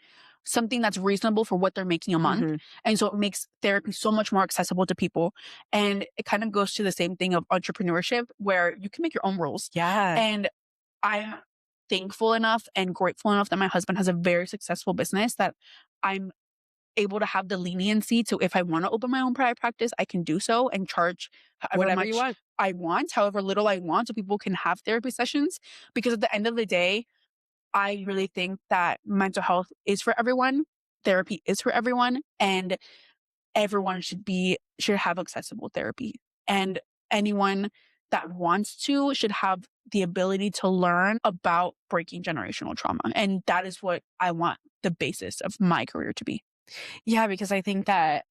something that's reasonable for what they're making a month. Mhm. And so it makes therapy so much more accessible to people. And it kind of goes to the same thing of entrepreneurship where you can make your own rules. Yeah. And I'm thankful enough and grateful enough that my husband has a very successful business that I'm able to have the leniency to, if I want to open my own private practice, I can do so and charge however Whatever you much want. I want, however little I want, so people can have therapy sessions. Because at the end of the day, I really think that mental health is for everyone. therapy is for everyone, and everyone should have accessible therapy. And anyone that wants to should have the ability to learn about breaking generational trauma. And that is what I want the basis of my career to be. Yeah, because I think that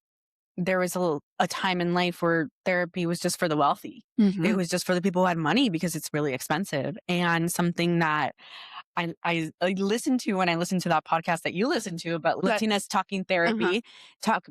there was a time in life where therapy was just for the wealthy. It Mhm. was just for the people who had money because it's really expensive. And something that I listened to when I listened to that podcast that you listened to about That Latinas talking uh-huh. therapy,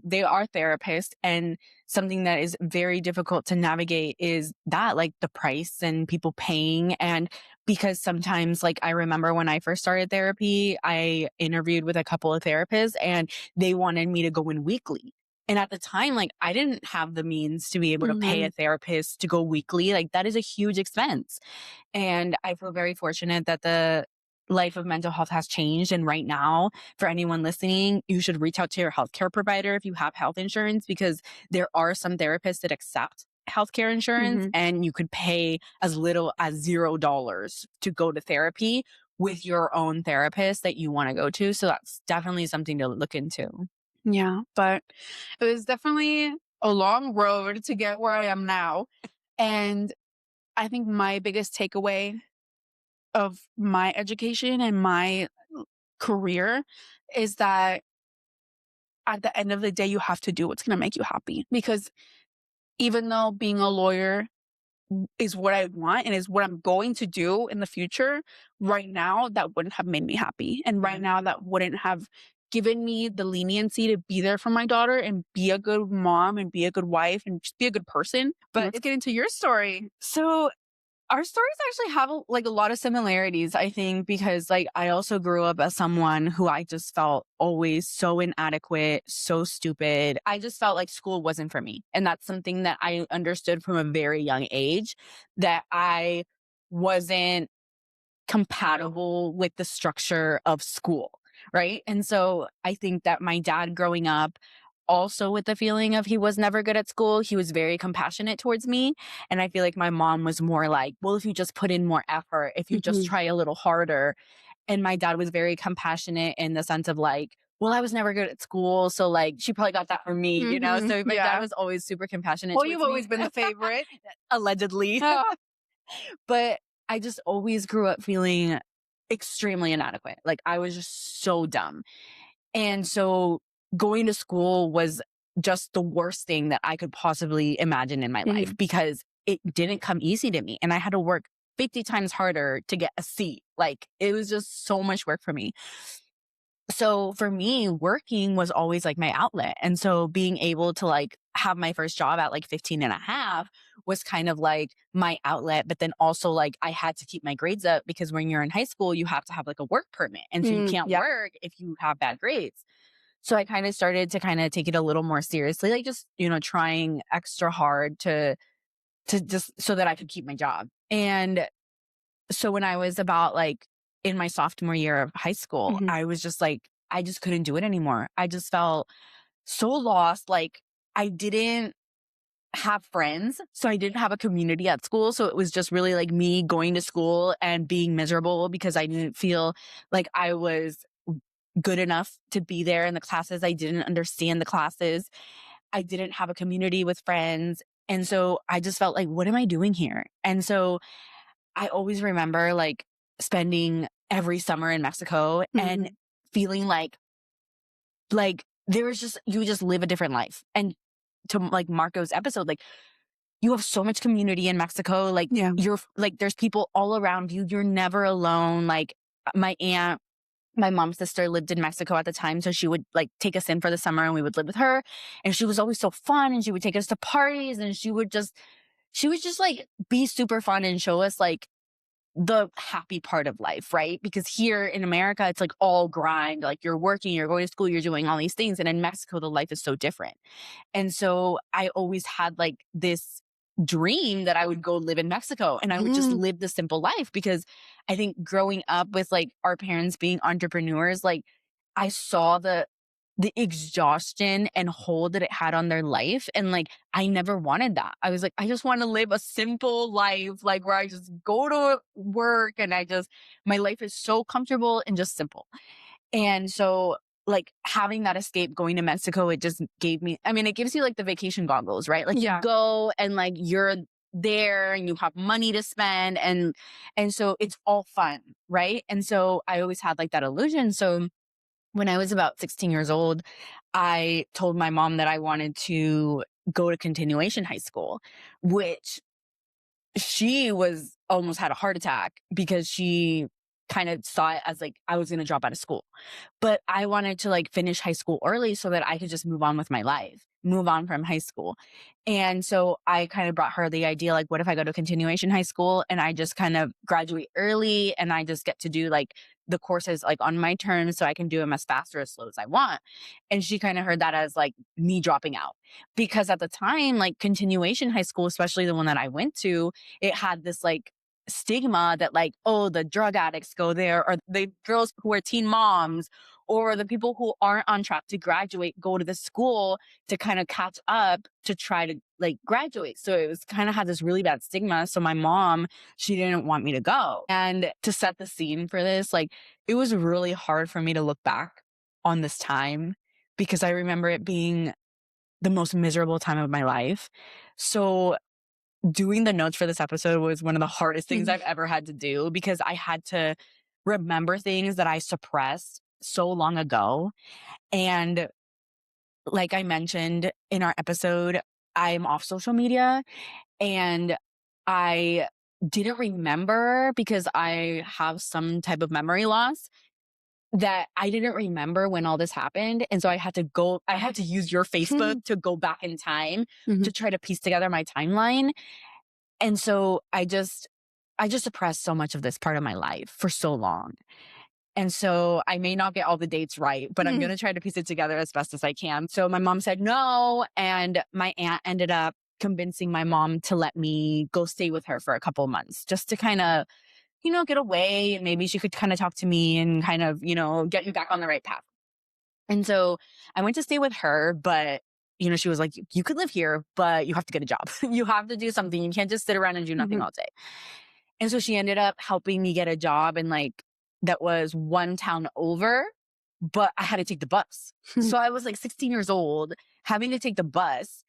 they are therapists. And something that is very difficult to navigate is that, like, the price and people paying. And because sometimes, like, I remember when I first started therapy, I interviewed with a couple of therapists and they wanted me to go in weekly. And at the time, like, I didn't have the means to be able to pay a Mhm. therapist to go weekly. Like, that is a huge expense. And I feel very fortunate that the life of mental health has changed. And right now, for anyone listening, you should reach out to your healthcare provider if you have health insurance, because there are some therapists that accept healthcare insurance Mhm. and you could pay as little as $0 to go to therapy with your own therapist that you want to go to. So that's definitely something to look into. Yeah, but it was definitely a long road to get where I am now. And I think my biggest takeaway of my education and my career is that at the end of the day, you have to do what's going to make you happy. Because even though being a lawyer is what I want and is what I'm going to do in the future, right now, that wouldn't have made me happy. And right now, that wouldn't have given me the leniency to be there for my daughter and be a good mom and be a good wife and just be a good person. But But let's get into your story. so our stories actually have like a lot of similarities, I think, because like I also grew up as someone who I just felt always so inadequate, so stupid. I just felt like school wasn't for me. And that's something that I understood from a very young age, that I wasn't compatible with the structure of school. Right. And so I think that my dad growing up, also with the feeling of he was never good at school, he was very compassionate towards me. And I feel like my mom was more like, well, if you just put in more effort, if you just Mhm. try a little harder. And my dad was very compassionate in the sense of like, well, I was never good at school. So like she probably got that from me, you know? Mhm. So my dad Yeah. was always super compassionate Well, you've towards me. always been the favorite. Allegedly. Ah. But I just always grew up feeling extremely inadequate. Like I was just so dumb. And so going to school was just the worst thing that I could possibly imagine in my life, Mhm. because it didn't come easy to me. And I had to work 50 times harder to get a C. Like it was just so much work for me. So for me, working was always like my outlet. And so being able to like have my first job at like 15 and a half was kind of like my outlet. But then also like I had to keep my grades up, because when you're in high school, you have to have like a work permit. And so you can't Yeah. work if you have bad grades. So I kind of started to kind of take it a little more seriously, like just, trying extra hard to just so that I could keep my job. And so when I was about like in my sophomore year of high school, Mhm. I was just like, I just couldn't do it anymore. I just felt so lost. Like I didn't have friends. So I didn't have a community at school. So it was just really like me going to school and being miserable because I didn't feel like I was good enough to be there in the classes. I didn't understand the classes. I didn't have a community with friends. And so I just felt like, what am I doing here? And so I always remember like spending every summer in Mexico and Mhm. feeling like there was just, you just live a different life. And to like Marco's episode, like you have so much community in Mexico. Like Yeah. you're like, there's people all around you. You're never alone. Like my aunt, my mom's sister lived in Mexico at the time. So she would like take us in for the summer and we would live with her. And she was always so fun, and she would take us to parties, and she would just like be super fun and show us like the happy part of life, right? Because here in America, it's like all grind. Like you're working, you're going to school, you're doing all these things. And in Mexico, the life is so different. And so I always had like this dream that I would go live in Mexico and I would just Mhm. live the simple life, because I think growing up with like our parents being entrepreneurs, like I saw the exhaustion and hold that it had on their life. And like, I never wanted that. I was like, I just want to live a simple life, like where I just go to work and my life is so comfortable and just simple. And so like having that escape going to Mexico, it just gave me, I mean, it gives you like the vacation goggles, right? Like you Yeah. go and like you're there and you have money to spend and so it's all fun, right? And so I always had like that illusion. So when I was about 16 years old, I told my mom that I wanted to go to continuation high school, which she was almost had a heart attack because she kind of saw it as like I was going to drop out of school. But I wanted to like finish high school early so that I could just move on with my life, move on from high school. And so I kind of brought her the idea like, what if I go to continuation high school and I just kind of graduate early and I just get to do like the courses like on my terms so I can do them as fast or as slow as I want. And she kind of heard that as like me dropping out because at the time, like continuation high school, especially the one that I went to, it had this like stigma that like, oh, the drug addicts go there or the girls who are teen moms or the people who aren't on track to graduate go to the school to kind of catch up to try to like graduate. So it was kind of had this really bad stigma. So my mom, she didn't want me to go. And to set the scene for this, like it was really hard for me to look back on this time because I remember it being the most miserable time of my life. So doing the notes for this episode was one of the hardest things I've ever had to do because I had to remember things that I suppressed so long ago. And like I mentioned in our episode, I'm off social media and I didn't remember because I have some type of memory loss that I didn't remember when all this happened. And so I had to use your Facebook to go back in time to try to piece together my timeline. And so I just suppressed so much of this part of my life for so long. And so I may not get all the dates right, but I'm going to try to piece it together as best as I can. So my mom said no. And my aunt ended up convincing my mom to let me go stay with her for a couple of months just to kind of, you know, get away. And maybe she could kind of talk to me and kind of, you know, get me back on the right path. And so I went to stay with her, but you know, she was like, you could live here, but you have to get a job. You have to do something. You can't just sit around and do nothing all day. And so she ended up helping me get a job and like that was one town over, but I had to take the bus. So I was like 16 years old having to take the bus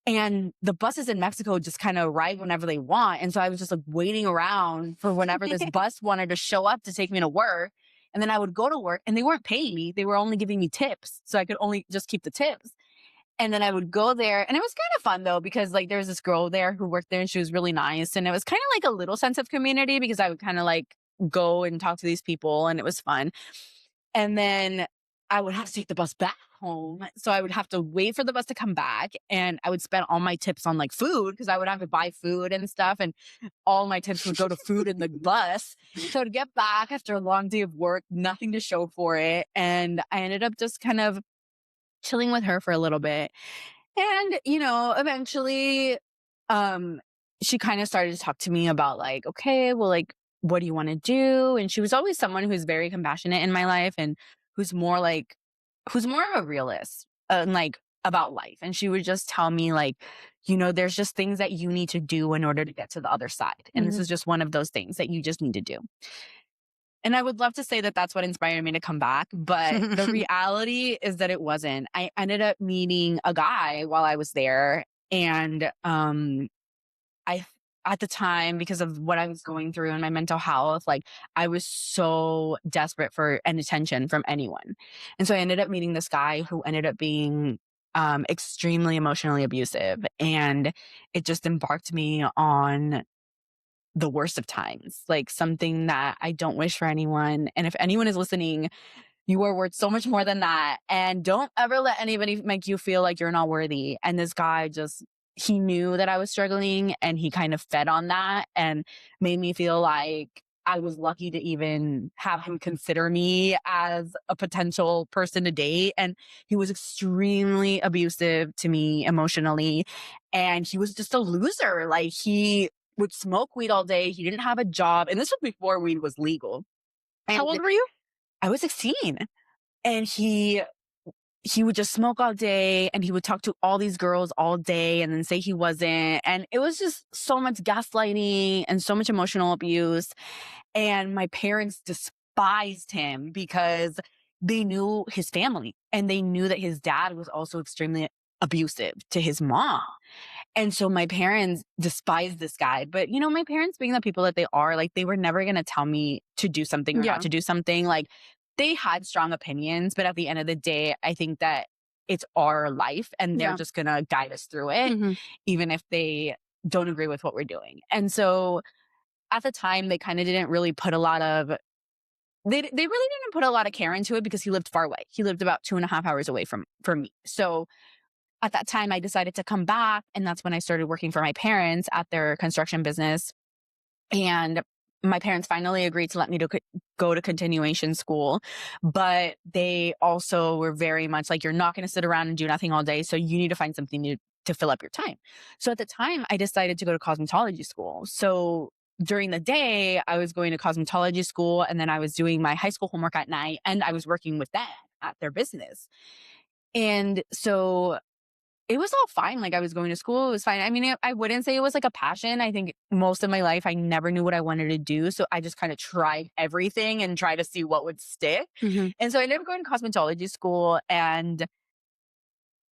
and the buses in Mexico just kind of arrive whenever they want. And so I was just like waiting around for whenever this bus wanted to show up to take me to work. And then I would go to work and they weren't paying me. They were only giving me tips. So I could only just keep the tips. And then I would go there and it was kind of fun though, because like there was this girl there who worked there and she was really nice. And it was kind of like a little sense of community because I would kind of like go and talk to these people and it was fun. And then I would have to take the bus back home. So I would have to wait for the bus to come back and I would spend all my tips on like food because I would have to buy food and stuff. And all my tips would go to food in the bus. So to get back after a long day of work, nothing to show for it. And I ended up just kind of chilling with her for a little bit. And, you know, eventually, she kind of started to talk to me about like, okay, well, like, what do you want to do? And she was always someone who's very compassionate in my life and who's more of a realist and like about life. And she would just tell me like, you know, there's just things that you need to do in order to get to the other side. And this is just one of those things that you just need to do. And I would love to say that that's what inspired me to come back, but the reality is that it wasn't. I ended up meeting a guy while I was there, and I at the time because of what I was going through and my mental health, like I was so desperate for an attention from anyone, and so I ended up meeting this guy who ended up being extremely emotionally abusive, and it just embarked me on the worst of times, like something that I don't wish for anyone. And if anyone is listening, you are worth so much more than that. And don't ever let anybody make you feel like you're not worthy. And this guy just, he knew that I was struggling and he kind of fed on that and made me feel like I was lucky to even have him consider me as a potential person to date. And he was extremely abusive to me emotionally. And he was just a loser. Like he would smoke weed all day. He didn't have a job. And this was before weed was legal. And How old were you? I was 16. And he would just smoke all day and he would talk to all these girls all day and then say he wasn't. And it was just so much gaslighting and so much emotional abuse. And my parents despised him because they knew his family and they knew that his dad was also extremely abusive to his mom. And so my parents despised this guy. But, my parents being the people that they are, like, they were never going to tell me to do something or Yeah. not to do something. Like, they had strong opinions, but at the end of the day, I think that it's our life and they're Yeah. just going to guide us through it, Mhm. even if they don't agree with what we're doing. And so at the time, they kind of didn't really put a lot of, they really didn't put a lot of care into it because he lived far away. He lived about 2.5 hours away from me. So at that time, I decided to come back. And that's when I started working for my parents at their construction business. And my parents finally agreed to let me go to continuation school. But they also were very much like, you're not going to sit around and do nothing all day. So you need to find something to fill up your time. So at the time, I decided to go to cosmetology school. So during the day, I was going to cosmetology school and then I was doing my high school homework at night and I was working with them at their business. And so it was all fine. Like, I was going to school. It was fine. I mean, I wouldn't say it was like a passion. I think most of my life, I never knew what I wanted to do. So I just kind of tried everything and tried to see what would stick. Mhm. And so I ended up going to cosmetology school. And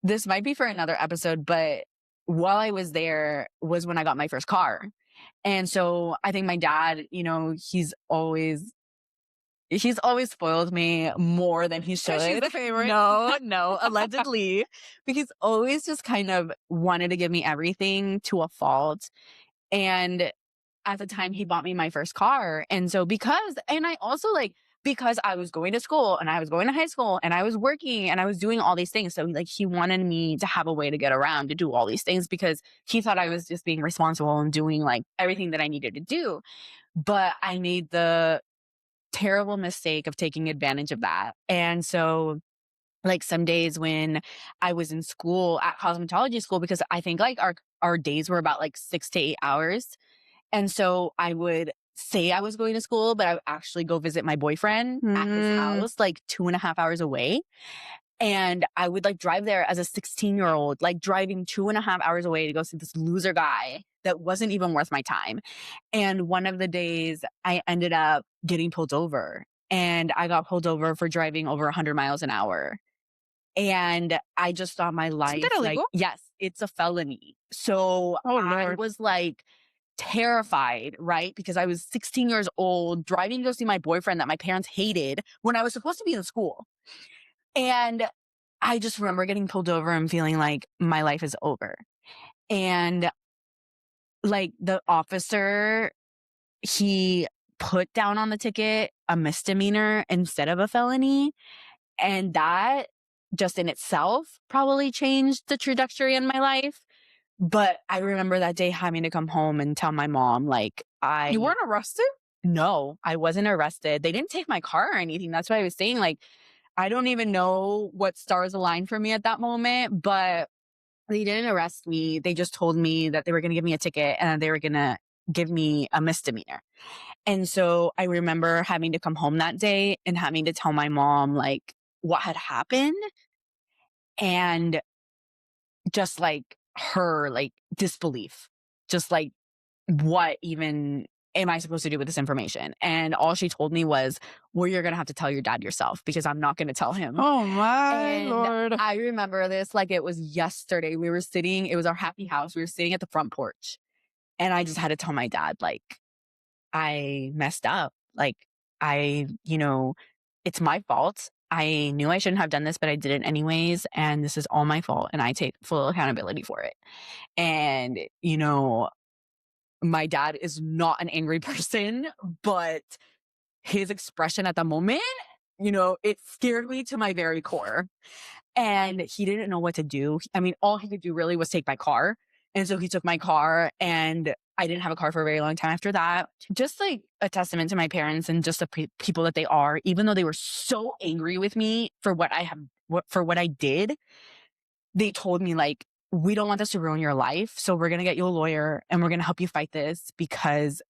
this might be for another episode, but while I was there was when I got my first car. And so I think my dad, he's always spoiled me more than he should. She's the favorite. No, allegedly. But he's always just kind of wanted to give me everything to a fault. And at the time, he bought me my first car. And so because I was going to school and I was going to high school and I was working and I was doing all these things. So like he wanted me to have a way to get around to do all these things because he thought I was just being responsible and doing like everything that I needed to do. But I made the terrible mistake of taking advantage of that. And so like some days when I was in school at cosmetology school, because I think like our days were about like 6 to 8 hours. And so I would say I was going to school, but I would actually go visit my boyfriend at his house, like 2.5 hours away. And I would like drive there as a 16-year-old, like driving 2.5 hours away to go see this loser guy that wasn't even worth my time. And one of the days I ended up getting pulled over and I got pulled over for driving over 100 miles an hour. And I just thought my Isn't life, that like, illegal? yes, it's a felony. So Oh, I Lord. was like terrified, right? Because I was 16 years old, driving to go see my boyfriend that my parents hated when I was supposed to be in school. And I just remember getting pulled over and feeling like my life is over. And like the officer, he put down on the ticket a misdemeanor instead of a felony. And that just in itself probably changed the trajectory in my life. But I remember that day having to come home and tell my mom, like, You weren't arrested? no, I wasn't arrested. They didn't take my car or anything. That's what I was saying. Like, I don't even know what stars aligned for me at that moment, but they didn't arrest me. They just told me that they were going to give me a ticket and they were going to give me a misdemeanor. And so I remember having to come home that day and having to tell my mom, like, what had happened and just like her, like, disbelief, just like, what even am I supposed to do with this information? And all she told me was, well, you're going to have to tell your dad yourself because I'm not going to tell him. Oh, my And Lord. I remember this like it was yesterday. It was our happy house. We were sitting at the front porch. And I just had to tell my dad, like, I messed up. Like, it's my fault. I knew I shouldn't have done this, but I did it anyways. And this is all my fault. And I take full accountability for it. And, my dad is not an angry person, but his expression at the moment, it scared me to my very core. And he didn't know what to do. I mean, all he could do really was take my car. And so he took my car and I didn't have a car for a very long time after that. Just like a testament to my parents and just the people that they are, even though they were so angry with me for for what I did, they told me like, we don't want this to ruin your life. So we're going to get you a lawyer and we're going to help you fight this because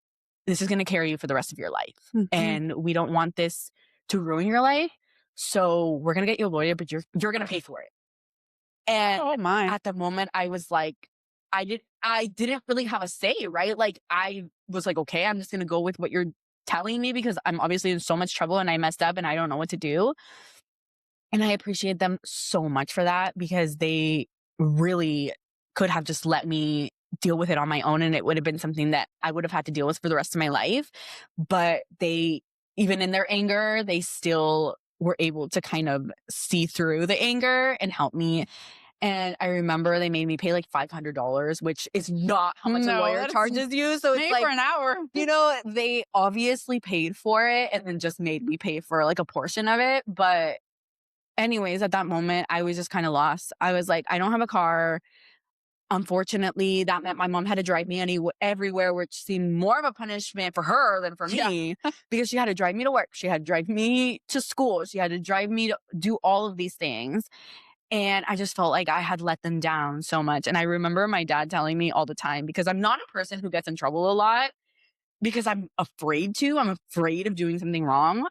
this is going to carry you for the rest of your life. Mhm. And we don't want this to ruin your life. So we're going to get you a lawyer, but you're going to pay for it. And Oh, my. at the moment I was like, I didn't really have a say, right? Like I was like, okay, I'm just going to go with what you're telling me because I'm obviously in so much trouble and I messed up and I don't know what to do. And I appreciate them so much for that because they really could have just let me deal with it on my own, and it would have been something that I would have had to deal with for the rest of my life. But they, even in their anger, they still were able to kind of see through the anger and help me. And I remember they made me pay like $500, which is not how much a No, lawyer that's charges you. So it's maybe for like, an hour. they obviously paid for it and then just made me pay for like a portion of it. But anyways, at that moment, I was just kind of lost. I was like, I don't have a car. Unfortunately, that meant my mom had to drive me everywhere, which seemed more of a punishment for her than for Yeah. me because she had to drive me to work. She had to drive me to school. She had to drive me to do all of these things. And I just felt like I had let them down so much. And I remember my dad telling me all the time, because I'm not a person who gets in trouble a lot because I'm afraid to. I'm afraid of doing something wrong.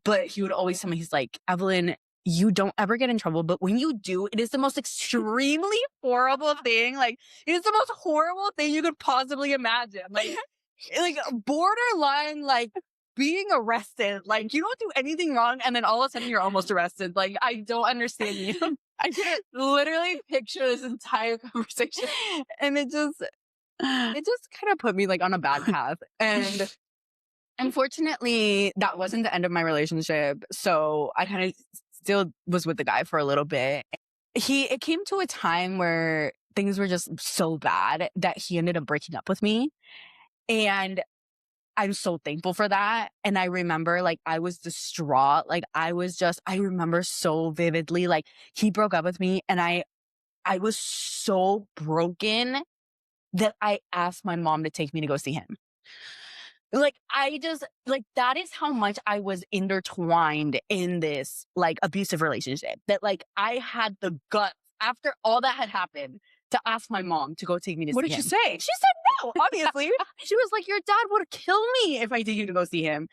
But he would always tell me, he's like, Evelyn, you don't ever get in trouble. But when you do, it is the most extremely horrible thing. Like, it is the most horrible thing you could possibly imagine. Like borderline, like being arrested. Like, you don't do anything wrong. And then all of a sudden you're almost arrested. Like, I don't understand you. I can literally picture this entire conversation. And it just kind of put me like on a bad path. And unfortunately, that wasn't the end of my relationship. So I kind of still was with the guy for a little bit. It came to a time where things were just so bad that he ended up breaking up with me. And I'm so thankful for that. And I remember like I was distraught. Like I remember so vividly, like he broke up with me and I was so broken that I asked my mom to take me to go see him. Like, that is how much I was intertwined in this, like, abusive relationship, that, like, I had the guts after all that had happened to ask my mom to go take me to What see did she him. say? She said no, obviously. She was like, your dad would kill me if I take you to go see him.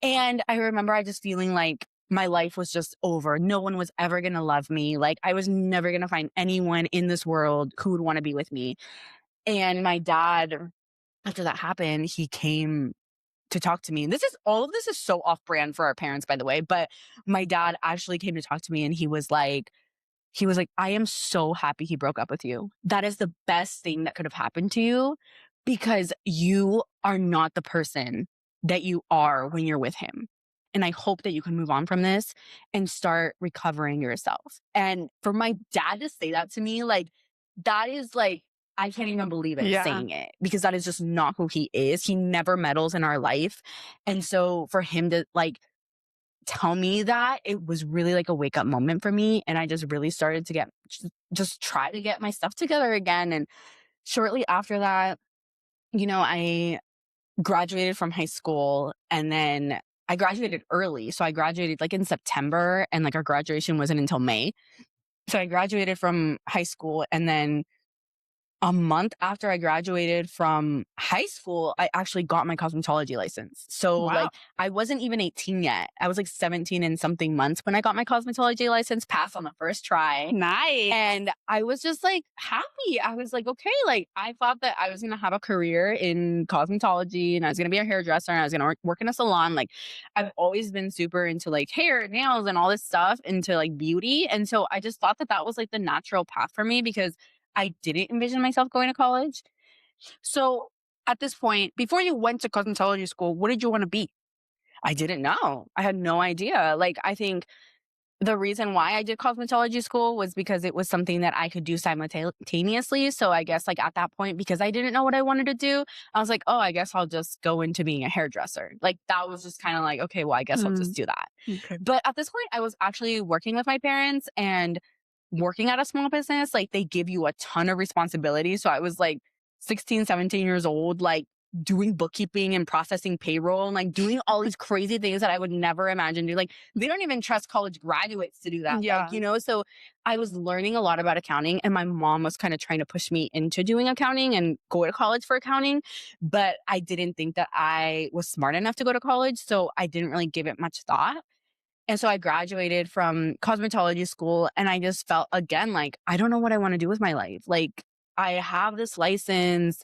And I remember I just feeling like my life was just over. No one was ever going to love me. Like, I was never going to find anyone in this world who would want to be with me. And my dad, after that happened, he came to talk to me. And all of this is so off brand for our parents, by the way. But my dad actually came to talk to me and he was like, I am so happy he broke up with you. That is the best thing that could have happened to you because you are not the person that you are when you're with him. And I hope that you can move on from this and start recovering yourself. And for my dad to say that to me, like, that is like, I can't even believe it Yeah. saying it because that is just not who he is. He never meddles in our life. And so for him to like tell me that, it was really like a wake up moment for me. And I just really started to just try to get my stuff together again. And shortly after that, I graduated from high school and then I graduated early. So I graduated like in September and like our graduation wasn't until May. So I graduated from high school and then a month after I graduated from high school, I actually got my cosmetology license. So Wow. like I wasn't even 18 yet. I was like 17 and something months when I got my cosmetology license, passed on the first try. Nice. And I was just like happy. I was like, okay, like I thought that I was going to have a career in cosmetology and I was going to be a hairdresser and I was going to work in a salon. Like I've always been super into like hair, nails and all this stuff, into like beauty. And so I just thought that that was like the natural path for me because I didn't envision myself going to college. So at this point, before you went to cosmetology school, what did you want to be? I didn't know. I had no idea. Like, I think the reason why I did cosmetology school was because it was something that I could do simultaneously. So I guess like at that point, because I didn't know what I wanted to do, I was like, oh, I guess I'll just go into being a hairdresser. Like that was just kind of like, okay, well, I guess I'll just do that. Okay. But at this point, I was actually working with my parents and working at a small business. Like they give you a ton of responsibility. So I was like 16, 17 years old, like doing bookkeeping and processing payroll and like doing all these crazy things that I would never imagine do. Like they don't even trust college graduates to do that. Yeah. Like, so I was learning a lot about accounting and my mom was kind of trying to push me into doing accounting and go to college for accounting. But I didn't think that I was smart enough to go to college. So I didn't really give it much thought. And so I graduated from cosmetology school and I just felt again, like, I don't know what I want to do with my life. Like I have this license,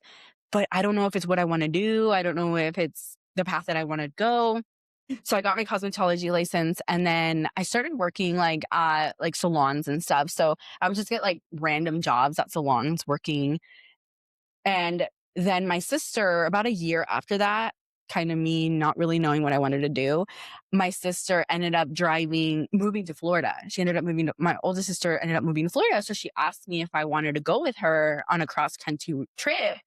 but I don't know if it's what I want to do. I don't know if it's the path that I want to go. So I got my cosmetology license, and then I started working like at like salons and stuff. So I would just get like random jobs at salons working. And then my sister, about a year after that, kind of me not really knowing what I wanted to do, my sister ended up moving to Florida. She ended up moving to, my oldest sister ended up moving to Florida. So she asked me if I wanted to go with her on a cross country trip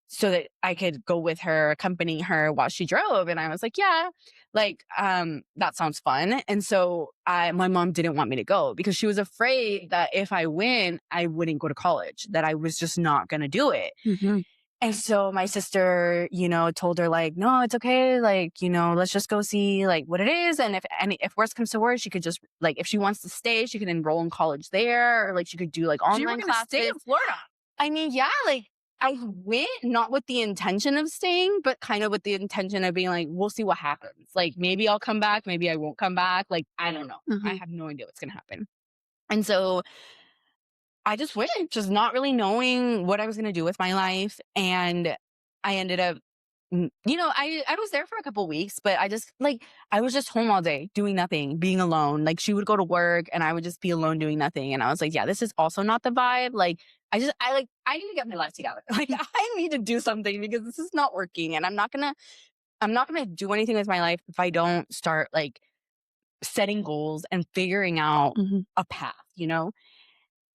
so that I could go with her, accompanying her while she drove. And I was like, yeah, like, that sounds fun. And so my mom didn't want me to go because she was afraid that if I went, I wouldn't go to college, that I was just not going to do it. Mm-hmm. And so my sister, told her like, no, it's okay. Like, let's just go see like what it is. And if worst comes to worst, she could just like, if she wants to stay, she could enroll in college there, or like she could do like So you were online going to stay classes. in Florida. I mean, yeah, like I went not with the intention of staying, but kind of with the intention of being like, we'll see what happens. Like maybe I'll come back, maybe I won't come back. Like, I don't know. I Mm-hmm. have no idea what's going to happen. And so I just went, just not really knowing what I was going to do with my life. And I ended up, I was there for a couple weeks, but I was just home all day doing nothing, being alone. Like she would go to work and I would just be alone doing nothing. And I was like, yeah, this is also not the vibe. Like, I need to get my life together. Like I need to do something because this is not working. And I'm not going to do anything with my life if I don't start like setting goals and figuring out Mm-hmm. a path.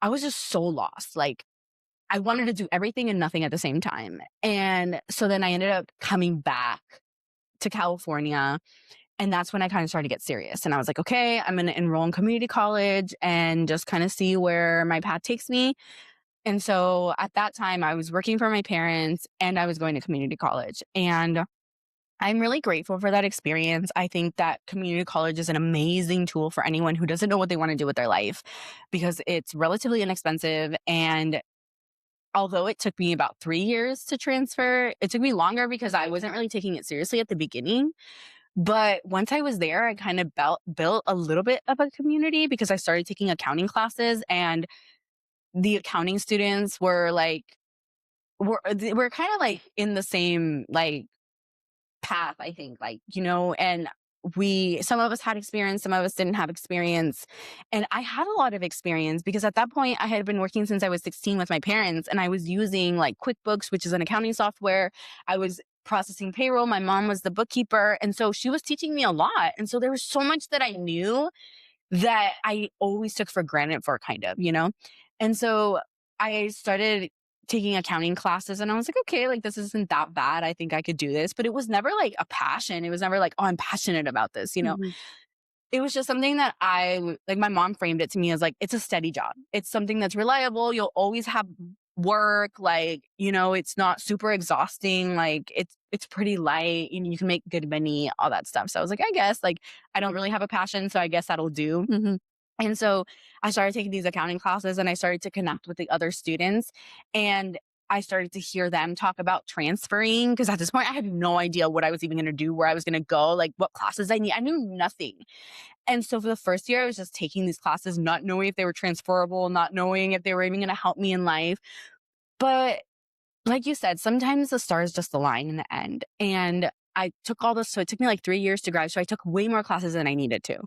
I was just so lost. Like I wanted to do everything and nothing at the same time. And so then I ended up coming back to California. And that's when I kind of started to get serious. And I was like, okay, I'm going to enroll in community college and just kind of see where my path takes me. And so at that time, I was working for my parents and I was going to community college. And I'm really grateful for that experience. I think that community college is an amazing tool for anyone who doesn't know what they want to do with their life because it's relatively inexpensive. And although it took me about 3 years to transfer, it took me longer because I wasn't really taking it seriously at the beginning. But once I was there, I kind of built a little bit of a community because I started taking accounting classes, and the accounting students were kind of like in the same like path, I think, and some of us had experience, some of us didn't have experience. And I had a lot of experience because at that point I had been working since I was 16 with my parents, and I was using like QuickBooks, which is an accounting software. I was processing payroll. My mom was the bookkeeper. And so she was teaching me a lot. And so there was so much that I knew that I always took for granted for kind of. And so I started taking accounting classes and I was like, okay, like this isn't that bad. I think I could do this. But it was never like a passion. It was never like, oh, I'm passionate about this. Mm-hmm. It was just something that like my mom framed it to me as like, it's a steady job. It's something that's reliable. You'll always have work. Like, it's not super exhausting. Like it's pretty light. You can make good money, all that stuff. So I was like, I guess like I don't really have a passion. So I guess that'll do. Mm-hmm. And so I started taking these accounting classes and I started to connect with the other students, and I started to hear them talk about transferring because at this point I had no idea what I was even going to do, where I was going to go, like what classes I need. I knew nothing. And so for the first year, I was just taking these classes, not knowing if they were transferable, not knowing if they were even going to help me in life. But like you said, sometimes the stars just align in the end. And I took all this. So it took me like 3 years to grad. So I took way more classes than I needed to.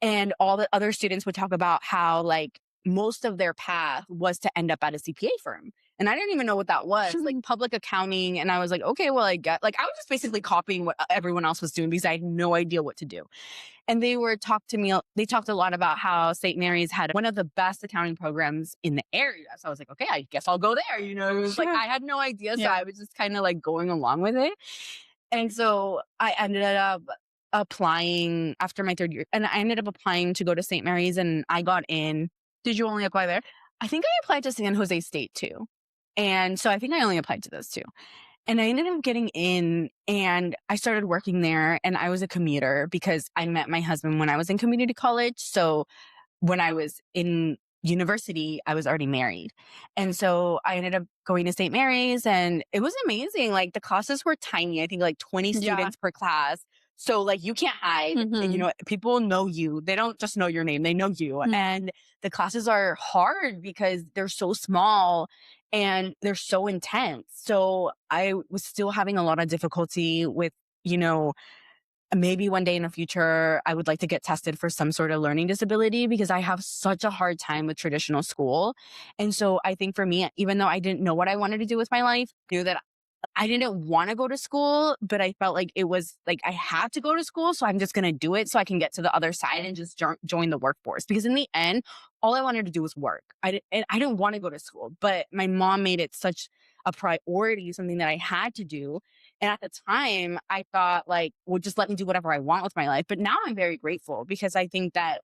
And all the other students would talk about how like most of their path was to end up at a CPA firm. And I didn't even know what that was, like public accounting. And I was like, okay, well, I was just basically copying what everyone else was doing because I had no idea what to do. And they talked a lot about how St. Mary's had one of the best accounting programs in the area. So I was like, okay, I guess I'll go there. It was like, I had no idea. So I was just kind of like going along with it. And so I ended up applying after my third year, and I ended up applying to go to St. Mary's, and I got in. Did you only apply there? I think I applied to San Jose State too. And so I think I only applied to those two. And I ended up getting in and I started working there, and I was a commuter because I met my husband when I was in community college. So when I was in university, I was already married. And so I ended up going to St. Mary's, and it was amazing. Like the classes were tiny. I think like 20 students per class. So like you can't hide. Mm-hmm. People know you. They don't just know your name. They know you. Mm-hmm. And the classes are hard because they're so small and they're so intense. So I was still having a lot of difficulty with, maybe one day in the future, I would like to get tested for some sort of learning disability because I have such a hard time with traditional school. And so I think for me, even though I didn't know what I wanted to do with my life, I knew that I didn't want to go to school, but I felt like it was like I had to go to school. So I'm just going to do it so I can get to the other side and just join the workforce. Because in the end, all I wanted to do was work. And I didn't want to go to school, but my mom made it such a priority, something that I had to do. And at the time, I thought like, well, just let me do whatever I want with my life. But now I'm very grateful because I think that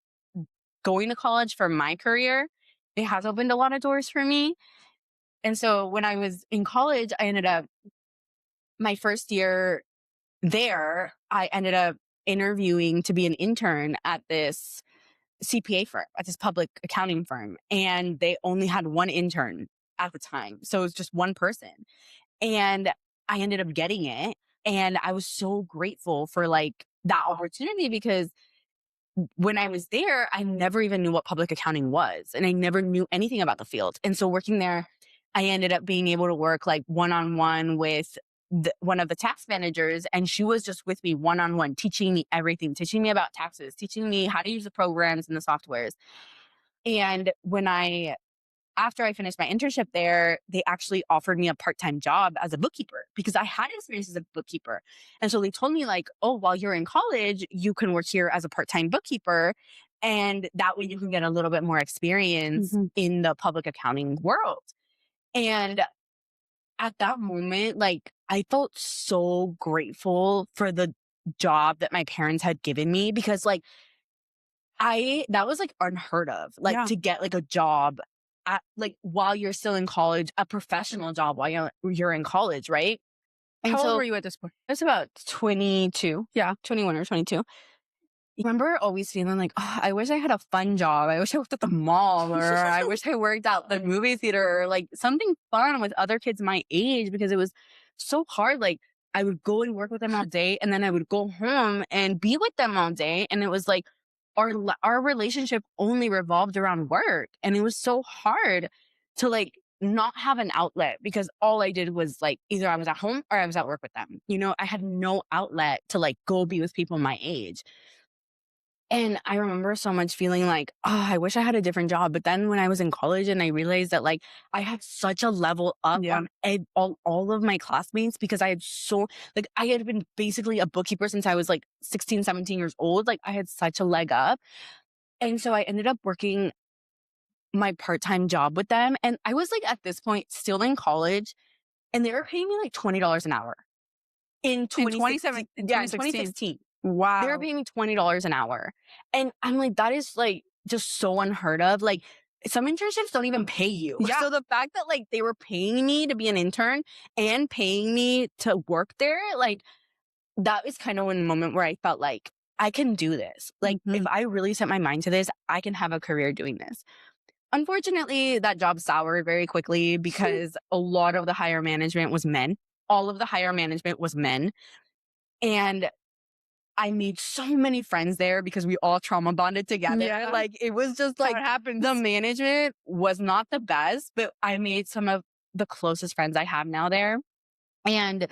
going to college for my career, it has opened a lot of doors for me. And so when I was in college, I ended up my first year there, I ended up interviewing to be an intern at this CPA firm, at this public accounting firm. And they only had one intern at the time. So it was just one person. And I ended up getting it. And I was so grateful for like that opportunity because when I was there, I never even knew what public accounting was and I never knew anything about the field. And so working there, I ended up being able to work like one-on-one with one of the tax managers. And she was just with me one-on-one, teaching me everything, teaching me about taxes, teaching me how to use the programs and the softwares. And after I finished my internship there, they actually offered me a part-time job as a bookkeeper because I had experience as a bookkeeper. And so they told me like, oh, while you're in college, you can work here as a part-time bookkeeper. And that way you can get a little bit more experience in the public accounting world. And at that moment, like I felt so grateful for the job that my parents had given me because like that was like unheard of, like to get like a job at like while you're still in college, a professional job while you're in college, right? And How old so were you at this point? it's about 22, 21 or 22. I remember always feeling like, oh, I wish I had a fun job. I wish I worked at the mall or I wish I worked at the movie theater or like something fun with other kids my age because it was so hard. Like I would go and work with them all day and then I would go home and be with them all day. And it was like our relationship only revolved around work. And it was so hard to like not have an outlet because all I did was like either I was at home or I was at work with them. You know, I had no outlet to like go be with people my age. And I remember so much feeling like, oh, I wish I had a different job. But then when I was in college and I realized that like I had such a level up on all of my classmates because I had like I had been basically a bookkeeper since I was like 16, 17 years old. Like I had such a leg up. And so I ended up working my part-time job with them. And I was like at this point still in college and they were paying me like $20 an hour in 2016. In Yeah, in 2016. 2016. They were Wow. paying me $20 an hour. And I'm like, that is like just so unheard of. Like some internships don't even pay you. Yeah. So the fact that like they were paying me to be an intern and paying me to work there, like that was kind of one moment where I felt like I can do this. Like if I really set my mind to this, I can have a career doing this. Unfortunately, that job soured very quickly because a lot of the higher management was men. All of the higher management was men. And I made so many friends there because we all trauma bonded together. Yeah. Like it was just like How it happens. the management was not the best, but I made some of the closest friends I have now there. And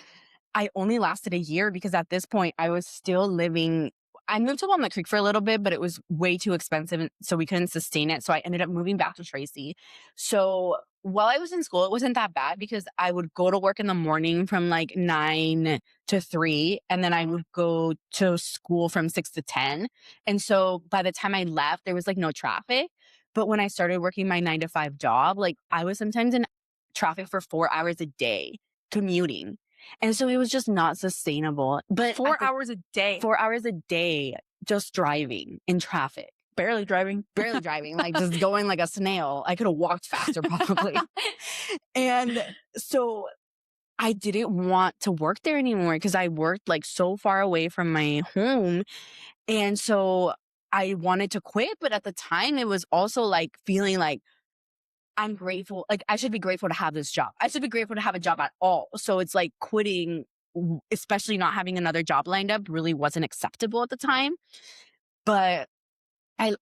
I only lasted a year because at this point I was still living. I moved to Walnut Creek for a little bit, but it was way too expensive. And so we couldn't sustain it. So I ended up moving back to Tracy. So while I was in school, it wasn't that bad because I would go to work in the morning from like 9 to 3. And then I would go to school from 6 to 10. And so by the time I left, there was like no traffic. But when I started working my 9 to 5 job, like I was sometimes in traffic for 4 hours a day commuting. And so it was just not sustainable. But 4 hours a day. 4 hours a day just driving in traffic. Barely driving. Barely driving, like just going like a snail. I could have walked faster probably. And so I didn't want to work there anymore because I worked like so far away from my home. And so I wanted to quit. But at the time, it was also like feeling like, I'm grateful. Like I should be grateful to have this job. I should be grateful to have a job at all. So it's like quitting, especially not having another job lined up really wasn't acceptable at the time. But I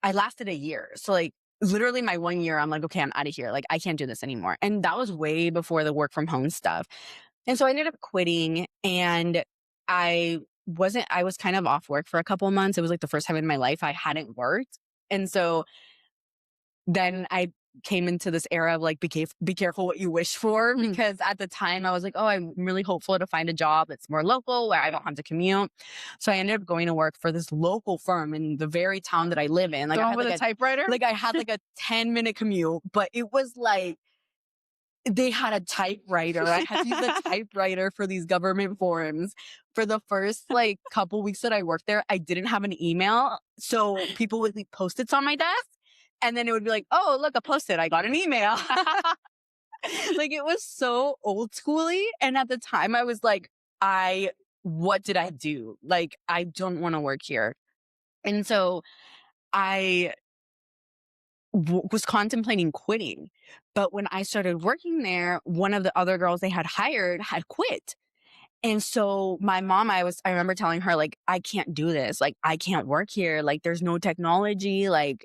lasted a year. So like literally my 1 year, I'm like, okay, I'm out of here. Like I can't do this anymore. And that was way before the work from home stuff. And so I ended up quitting and I was kind of off work for a couple of months. It was like the first time in my life I hadn't worked. And so then I came into this era of like, be careful what you wish for, because at the time I was like, oh, I'm really hopeful to find a job that's more local where I don't have to commute. So I ended up going to work for this local firm in the very town that I live in. Like, The I one had with like a typewriter? like I had like a 10-minute commute, but it was like, they had a typewriter. I had to use a typewriter for these government forms. For the first like couple weeks that I worked there, I didn't have an email. So people would leave Post-its on my desk. And then it would be like, oh, look, a Post-it. I got an email. Like, it was so old schooly. And at the time I was like, what did I do? Like, I don't want to work here. And so I was contemplating quitting. But when I started working there, one of the other girls they had hired had quit. And so my mom, I remember telling her, like, I can't do this. Like, I can't work here. Like, there's no technology. Like,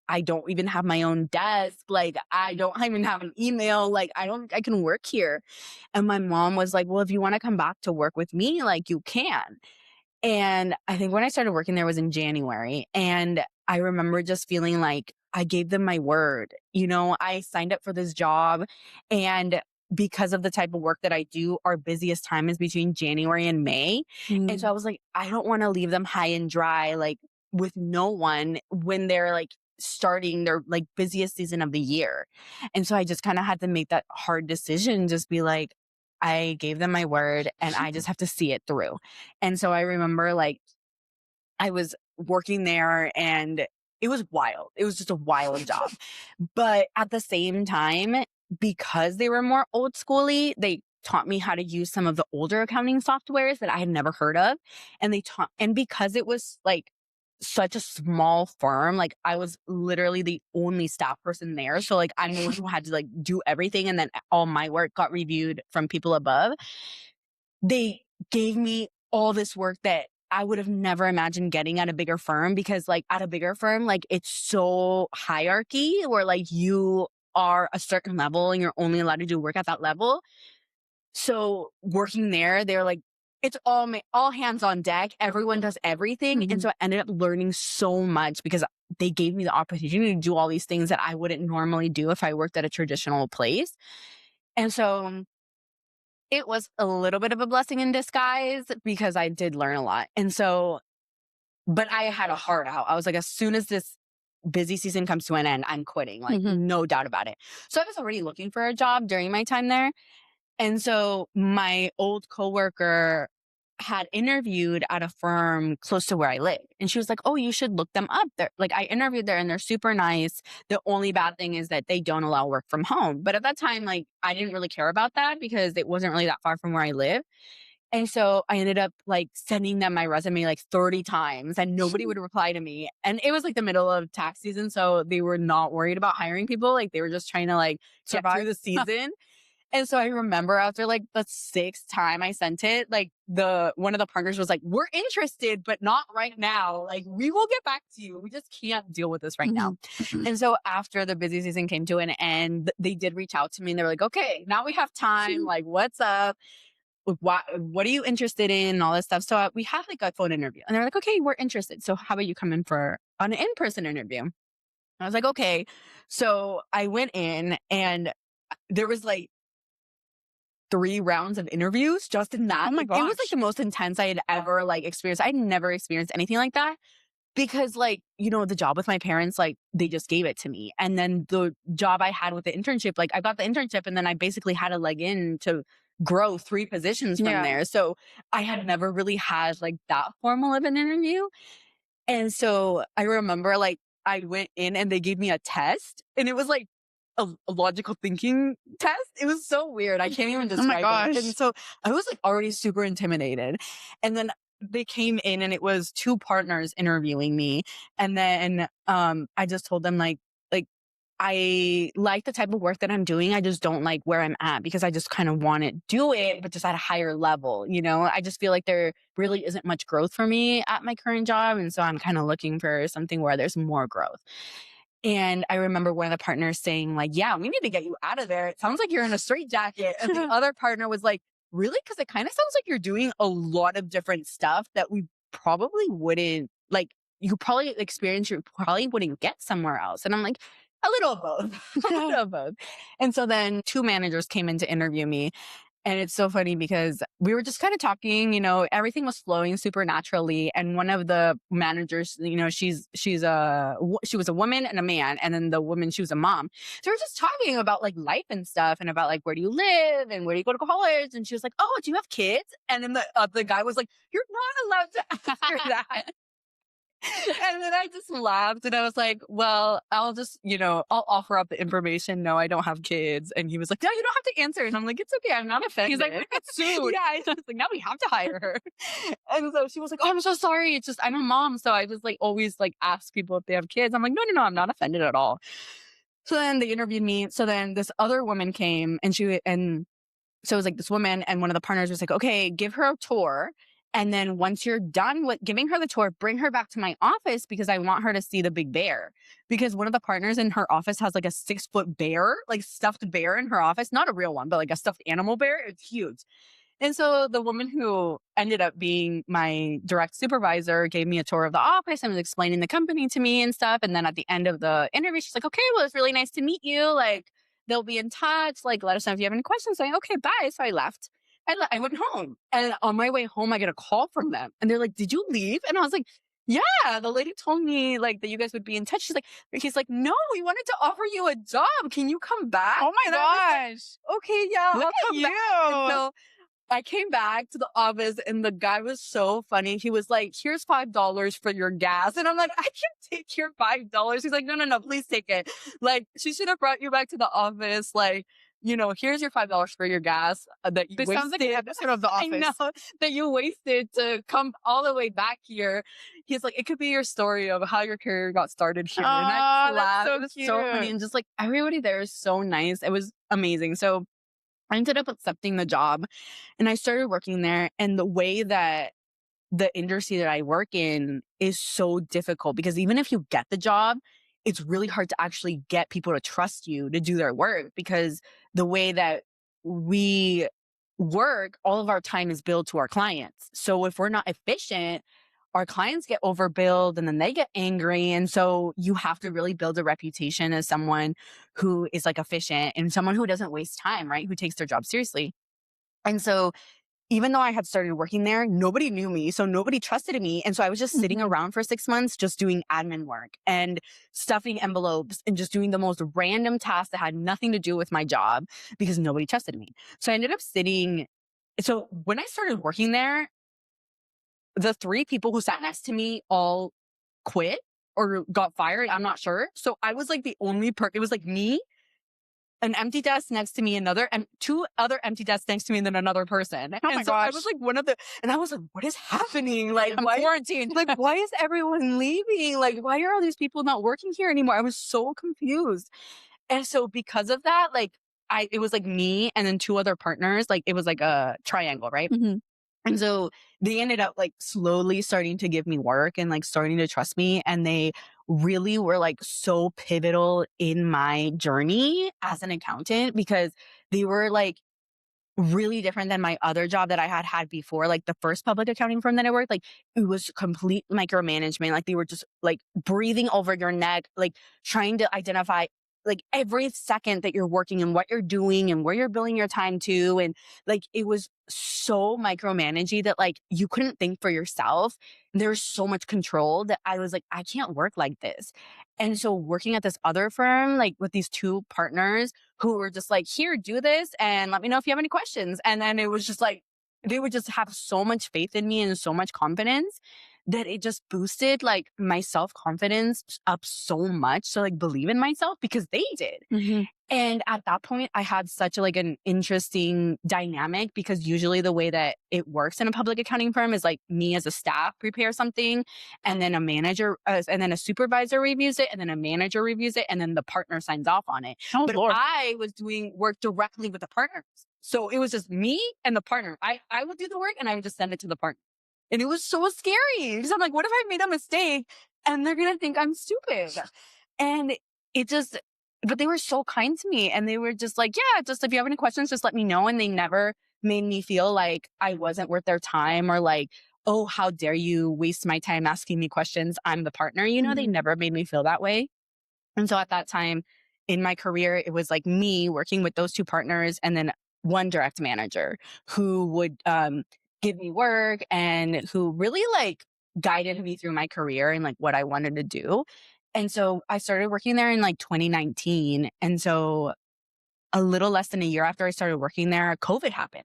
I don't even have my own desk. Like, I don't even have an email. Like, I can work here. And my mom was like, well, if you want to come back to work with me, like, you can. And I think when I started working there was in January. And I remember just feeling like I gave them my word. You know, I signed up for this job, and because of the type of work that I do, our busiest time is between January and May. And so I was like, I don't want to leave them high and dry, like with no one when they're like starting their like busiest season of the year. And so I just kind of had to make that hard decision, just be like, I gave them my word and I just have to see it through. And so I remember like I was working there and it was wild. It was just a wild job. But at the same time, because they were more old schooly, they taught me how to use some of the older accounting softwares that I had never heard of. And because it was like such a small firm, like I was literally the only staff person there. So like I'm the one who had to like do everything. And then all my work got reviewed from people above. They gave me all this work that I would have never imagined getting at a bigger firm, because like at a bigger firm, like it's so hierarchy where like you are a certain level and you're only allowed to do work at that level. So working there, they're like, it's all hands on deck. Everyone does everything. And so I ended up learning so much because they gave me the opportunity to do all these things that I wouldn't normally do if I worked at a traditional place. And so it was a little bit of a blessing in disguise because I did learn a lot. And so, but I had a heart out. I was like, as soon as this busy season comes to an end, I'm quitting, like no doubt about it. So I was already looking for a job during my time there. And so my old coworker had interviewed at a firm close to where I live. And she was like, oh, you should look them up. They're like, I interviewed there and they're super nice. The only bad thing is that they don't allow work from home. But at that time, like, I didn't really care about that because it wasn't really that far from where I live. And so I ended up like sending them my resume like 30 times and nobody would reply to me. And it was like the middle of tax season. So they were not worried about hiring people. Like they were just trying to like get through the season. And so I remember after like the 6th time I sent it, like one of the partners was like, we're interested, but not right now. Like we will get back to you. We just can't deal with this right now. And so after the busy season came to an end, they did reach out to me and they were like, okay, now we have time. Like, what's up? What are you interested in? And all this stuff. So we have like a phone interview and they're like, okay, we're interested. So how about you come in for an in-person interview? I was like, okay. So I went in and there was like 3 rounds of interviews just in that. Oh my gosh. It was like the most intense I had ever like experienced. I'd never experienced anything like that because like, you know, the job with my parents, like they just gave it to me. And then the job I had with the internship, like I got the internship and then I basically had a leg in to grow 3 positions from there. So I had never really had like that formal of an interview. And so I remember like I went in and they gave me a test and it was like a logical thinking test. It was so weird. I can't even describe it. And so I was like already super intimidated. And then they came in and it was 2 partners interviewing me. And then I just told them like I like the type of work that I'm doing. I just don't like where I'm at because I just kind of want to do it, but just at a higher level. You know, I just feel like there really isn't much growth for me at my current job. And so I'm kind of looking for something where there's more growth. And I remember one of the partners saying like, yeah, we need to get you out of there. It sounds like you're in a straitjacket. And the other partner was like, really? Because it kind of sounds like you're doing a lot of different stuff that we probably wouldn't like. You probably experience you probably wouldn't get somewhere else. And I'm like, a little of both, a little of both. And so then two managers came in to interview me. And it's so funny because we were just kind of talking, everything was flowing super naturally. And one of the managers, she was a woman and a man. And then the woman, she was a mom. So we are just talking about like life and stuff and about like, where do you live and where do you go to college? And she was like, oh, do you have kids? And then the guy was like, you're not allowed to ask her that. And then I just laughed and I was like, well, I'll just, I'll offer up the information. No, I don't have kids. And he was like, no, you don't have to answer. And I'm like, it's okay. I'm not offended. He's like, we got sued. Yeah. I was like, now we have to hire her. And so she was like, oh, I'm so sorry. It's just, I'm a mom. So I was like, always like ask people if they have kids. I'm like, no, I'm not offended at all. So then they interviewed me. So then this other woman came and so it was like this woman and one of the partners was like, okay, give her a tour. And then once you're done with giving her the tour, bring her back to my office because I want her to see the big bear. Because one of the partners in her office has like a 6-foot bear, like stuffed bear in her office. Not a real one, but like a stuffed animal bear. It's huge. And so the woman who ended up being my direct supervisor gave me a tour of the office and was explaining the company to me and stuff. And then at the end of the interview, she's like, okay, well, it's really nice to meet you. Like, they'll be in touch. Like, let us know if you have any questions. I'm like, okay, bye. So I left. I went home. And on my way home, I get a call from them. And they're like, did you leave? And I was like, yeah, the lady told me like that you guys would be in touch. He's like, no, we wanted to offer you a job. Can you come back? Oh my gosh. Like, okay, yeah, Look I'll at come you. back. And so I came back to the office and the guy was so funny. He was like, here's $5 for your gas. And I'm like, I can't take your $5. He's like, no, please take it. Like, she should have brought you back to the office. Like, here's your $5 for your gas that you This wasted. sounds like an episode of The Office. I know that you wasted to come all the way back here. He's like, it could be your story of how your career got started here. And I Oh, laughed. that's so It was so funny. cute. And just like everybody there is so nice. It was amazing. So I ended up accepting the job and I started working there. And the way that the industry that I work in is so difficult because even if you get the job, it's really hard to actually get people to trust you to do their work because the way that we work, all of our time is billed to our clients. So if we're not efficient, our clients get overbilled and then they get angry. And so you have to really build a reputation as someone who is like efficient and someone who doesn't waste time, right? Who takes their job seriously. And so even though I had started working there, nobody knew me. So nobody trusted me. And so I was just sitting around for 6 months, just doing admin work and stuffing envelopes and just doing the most random tasks that had nothing to do with my job because nobody trusted me. So I ended up sitting. So when I started working there, the 3 people who sat next to me all quit or got fired. I'm not sure. So I was like the only person. It was like me, an empty desk next to me, and 2 other empty desks next to me, and then another person. Oh my And so I gosh. was like and I was like, what is happening? Like, I'm why? quarantined. Like, why is everyone leaving? Like, why are all these people not working here anymore? I was so confused. And so because of that, like, it was like me and then 2 other partners. Like, it was like a triangle, right? Mhm. And so they ended up like slowly starting to give me work and like starting to trust me. And they really were like so pivotal in my journey as an accountant because they were like really different than my other job that I had had before. Like the first public accounting firm that I worked, like it was complete micromanagement. Like they were just like breathing over your neck, like trying to identify like every second that you're working and what you're doing and where you're billing your time to. And like, it was so micromanagey that like you couldn't think for yourself. There's so much control that I was like, I can't work like this. And so working at this other firm, like with these 2 partners who were just like, here, do this and let me know if you have any questions. And then it was just like, they would just have so much faith in me and so much confidence that it just boosted like my self-confidence up so much to like believe in myself because they did. Mhm. And at that point, I had such like an interesting dynamic because usually the way that it works in a public accounting firm is like me as a staff prepare something and then a manager and then a supervisor reviews it and then a manager reviews it and then the partner signs off on it. Oh, But Lord. I was doing work directly with the partners. So it was just me and the partner. I would do the work and I would just send it to the partner. And it was so scary because I'm like, what if I made a mistake and they're going to think I'm stupid? And it just, but they were so kind to me and they were just like, yeah, just if you have any questions, just let me know. And they never made me feel like I wasn't worth their time, or like, oh, how dare you waste my time asking me questions? I'm the partner. They Mhm. never made me feel that way. And so at that time in my career, it was like me working with those two partners and then one direct manager who would give me work and who really like guided me through my career and like what I wanted to do. And so I started working there in like 2019. And so a little less than a year after I started working there, COVID happened.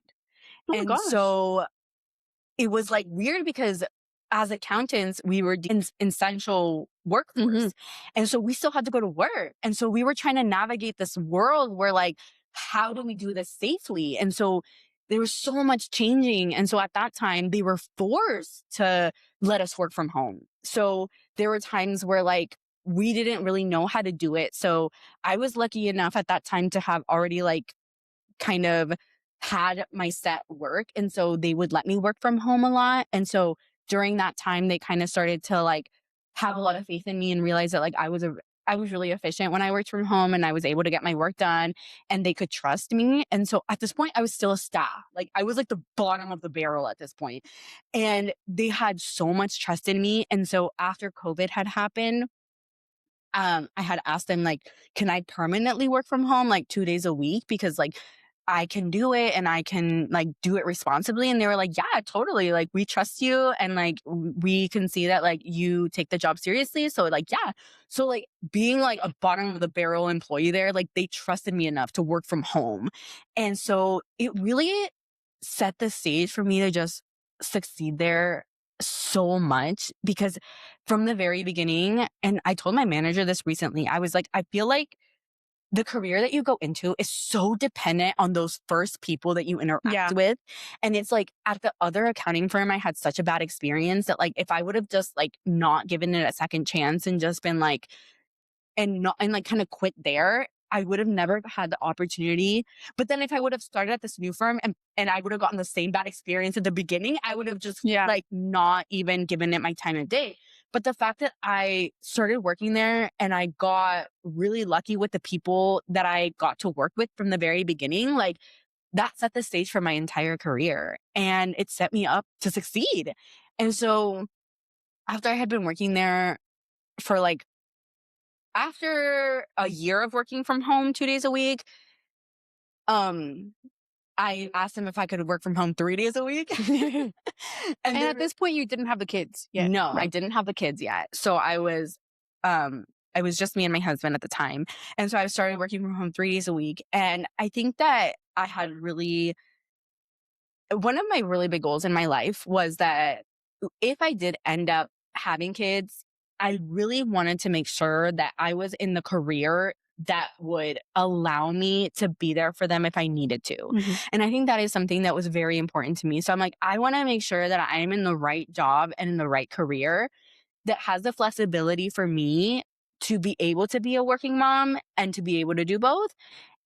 Oh my And gosh. so it was like weird because as accountants, we were essential Mhm. workforce. And so we still had to go to work. And so we were trying to navigate this world where like, how do we do this safely? And so there was so much changing. And so at that time, they were forced to let us work from home. So there were times where like we didn't really know how to do it. So I was lucky enough at that time to have already like kind of had my set work. And so they would let me work from home a lot. And so during that time, they kind of started to like have a lot of faith in me and realize that like I was really efficient when I worked from home and I was able to get my work done and they could trust me. And so at this point, I was still a staff. Like I was like the bottom of the barrel at this point. And they had so much trust in me. And so after COVID had happened, I had asked them like, can I permanently work from home like 2 days a week? Because like I can do it and I can like do it responsibly. And they were like, yeah, totally. Like we trust you. And like we can see that like you take the job seriously. So like, yeah. So like being like a bottom of the barrel employee there, like they trusted me enough to work from home. And so it really set the stage for me to just succeed there so much because from the very beginning, and I told my manager this recently, I was like, I feel like the career that you go into is so dependent on those first people that you interact Yeah. with. And it's like at the other accounting firm, I had such a bad experience that like if I would have just like not given it a second chance and just been like, and not and like kind of quit there, I would have never had the opportunity. But then if I would have started at this new firm and I would have gotten the same bad experience at the beginning, I would have just Yeah. like not even given it my time of day. But the fact that I started working there and I got really lucky with the people that I got to work with from the very beginning, like that set the stage for my entire career and it set me up to succeed. And so after I had been working there for like after a year of working from home 2 days a week, um, I asked them if I could work from home 3 days a week. And And at then this point, you didn't have the kids yet, no, I right? didn't have the kids yet. So I was just me and my husband at the time. And so I started working from home 3 days a week. And I think that I had really one of my really big goals in my life was that if I did end up having kids, I really wanted to make sure that I was in the career that would allow me to be there for them if I needed to. Mhm. And I think that is something that was very important to me. So I'm like, I want to make sure that I am in the right job and in the right career that has the flexibility for me to be able to be a working mom and to be able to do both.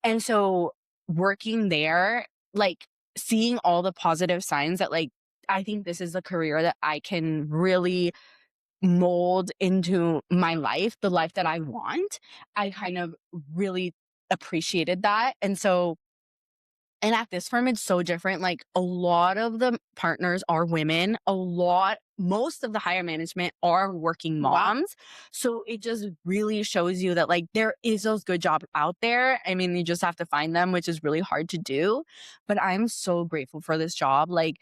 And so working there, like seeing all the positive signs that like I think this is a career that I can really mold into my life, the life that I want. I kind of really appreciated that. And so and at this firm, it's so different. Like a lot of the partners are women. Most of the higher management are working Wow. moms. So it just really shows you that like there is those good jobs out there. I mean, you just have to find them, which is really hard to do. But I'm so grateful for this job. Like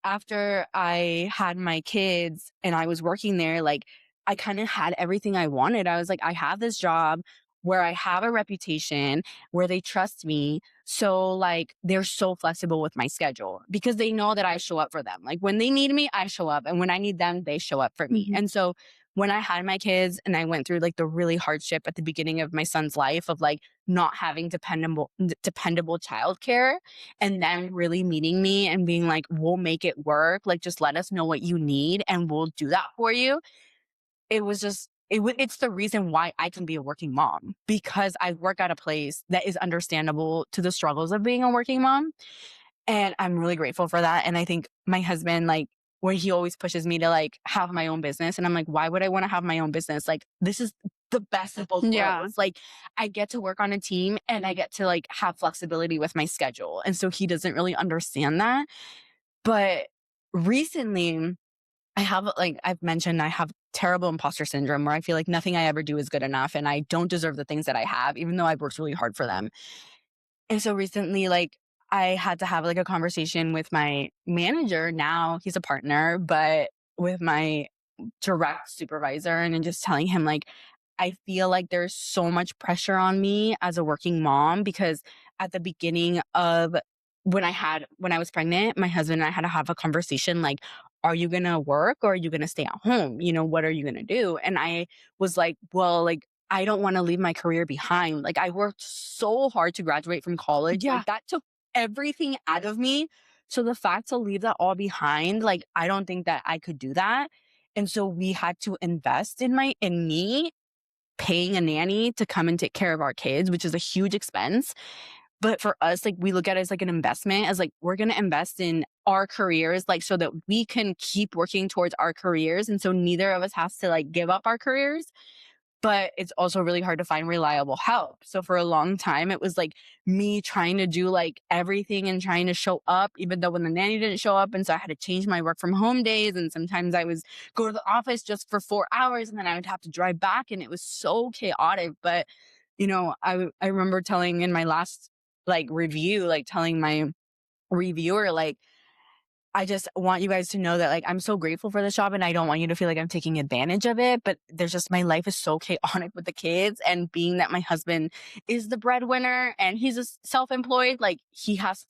after I had my kids and I was working there, like I kind of had everything I wanted. I was like, I have this job where I have a reputation, where they trust me. So like they're so flexible with my schedule because they know that I show up for them. Like when they need me, I show up. And when I need them, they show up for me. Mhm. And so when I had my kids and I went through like the really hardship at the beginning of my son's life of like not having dependable childcare, and them really meeting me and being like, we'll make it work. Like, just let us know what you need and we'll do that for you. It was just, it's the reason why I can be a working mom because I work at a place that is understandable to the struggles of being a working mom. And I'm really grateful for that. And I think my husband, like, where he always pushes me to like have my own business. And I'm like, why would I want to have my own business? Like, this is the best of both Yeah. worlds. Like, I get to work on a team and I get to like have flexibility with my schedule. And so he doesn't really understand that. But recently, I have, like I've mentioned, I have terrible imposter syndrome where I feel like nothing I ever do is good enough and I don't deserve the things that I have, even though I've worked really hard for them. And so recently, like, I had to have like a conversation with my manager. Now he's a partner, but with my direct supervisor, and then just telling him, like, I feel like there's so much pressure on me as a working mom because at the beginning of when I was pregnant, my husband and I had to have a conversation like, are you going to work or are you going to stay at home? You know, what are you going to do? And I was like, well, like, I don't want to leave my career behind. Like, I worked so hard to graduate from college. Yeah. Like, that took everything out of me. So the fact to leave that all behind, like, I don't think that I could do that. And so we had to invest in me paying a nanny to come and take care of our kids, which is a huge expense. But for us, like, we look at it as like an investment, as like, we're going to invest in our careers, like, so that we can keep working towards our careers. And so neither of us has to like give up our careers. But it's also really hard to find reliable help. So for a long time, it was like me trying to do like everything and trying to show up, even though when the nanny didn't show up. And so I had to change my work from home days. And sometimes I was go to the office just for 4 hours and then I would have to drive back. And it was so chaotic. But, you know, I remember telling in my last like review, like telling my reviewer, like, I just want you guys to know that, like, I'm so grateful for this job and I don't want you to feel like I'm taking advantage of it. But there's just, my life is so chaotic with the kids. And being that my husband is the breadwinner and he's a self-employed, like,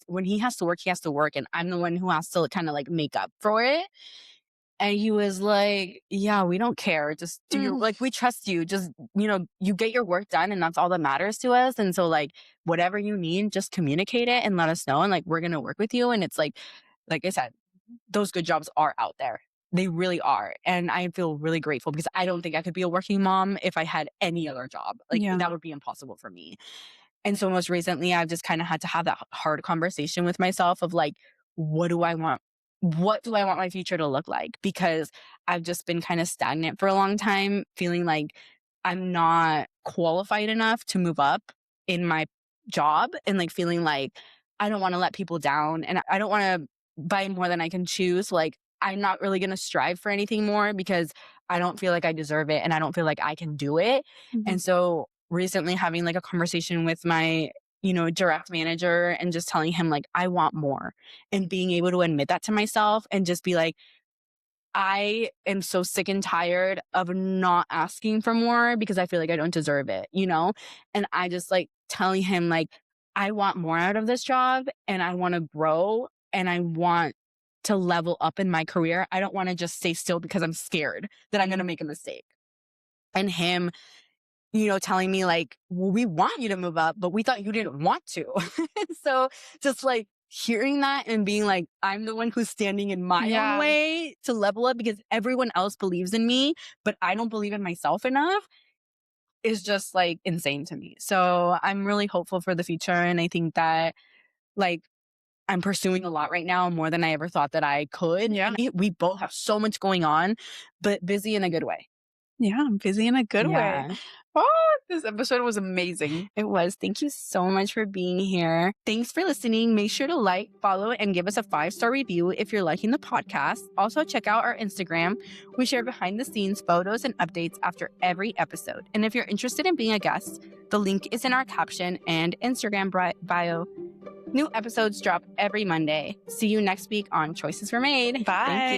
when he has to work, he has to work. And I'm the one who has to kind of like make up for it. And he was like, yeah, we don't care. Just do your, like, we trust you. Just, you know, you get your work done and that's all that matters to us. And so, like, whatever you need, just communicate it and let us know. And like, we're going to work with you. And it's like I said, those good jobs are out there. They really are. And I feel really grateful because I don't think I could be a working mom if I had any other job. Like, that would be impossible for me. And so most recently, I've just kind of had to have that hard conversation with myself of like, what do I want? What do I want my future to look like? Because I've just been kind of stagnant for a long time, feeling like I'm not qualified enough to move up in my job, and like feeling like I don't want to let people down and I don't want to buy more than I can choose. Like, I'm not really going to strive for anything more because I don't feel like I deserve it and I don't feel like I can do it. And so recently having like a conversation with my, direct manager and just telling him like, I want more, and being able to admit that to myself and just be like, I am so sick and tired of not asking for more because I feel like I don't deserve it, And I just like telling him like, I want more out of this job and I want to grow and I want to level up in my career. I don't want to just stay still because I'm scared that I'm going to make a mistake. And him, telling me like, well, we want you to move up, but we thought you didn't want to. So just like hearing that and being like, I'm the one who's standing in my own way to level up because everyone else believes in me, but I don't believe in myself enough, is just like insane to me. So I'm really hopeful for the future. And I think that like I'm pursuing a lot right now, more than I ever thought that I could. Yeah. And we both have so much going on, but busy in a good way. Yeah, I'm busy in a good way. Yeah. Oh, this episode was amazing. It was. Thank you so much for being here. Thanks for listening. Make sure to like, follow, and give us a 5-star review if you're liking the podcast. Also, check out our Instagram. We share behind the scenes photos and updates after every episode. And if you're interested in being a guest, the link is in our caption and Instagram bio. New episodes drop every Monday. See you next week on Choices Were Made. Bye. Thank you.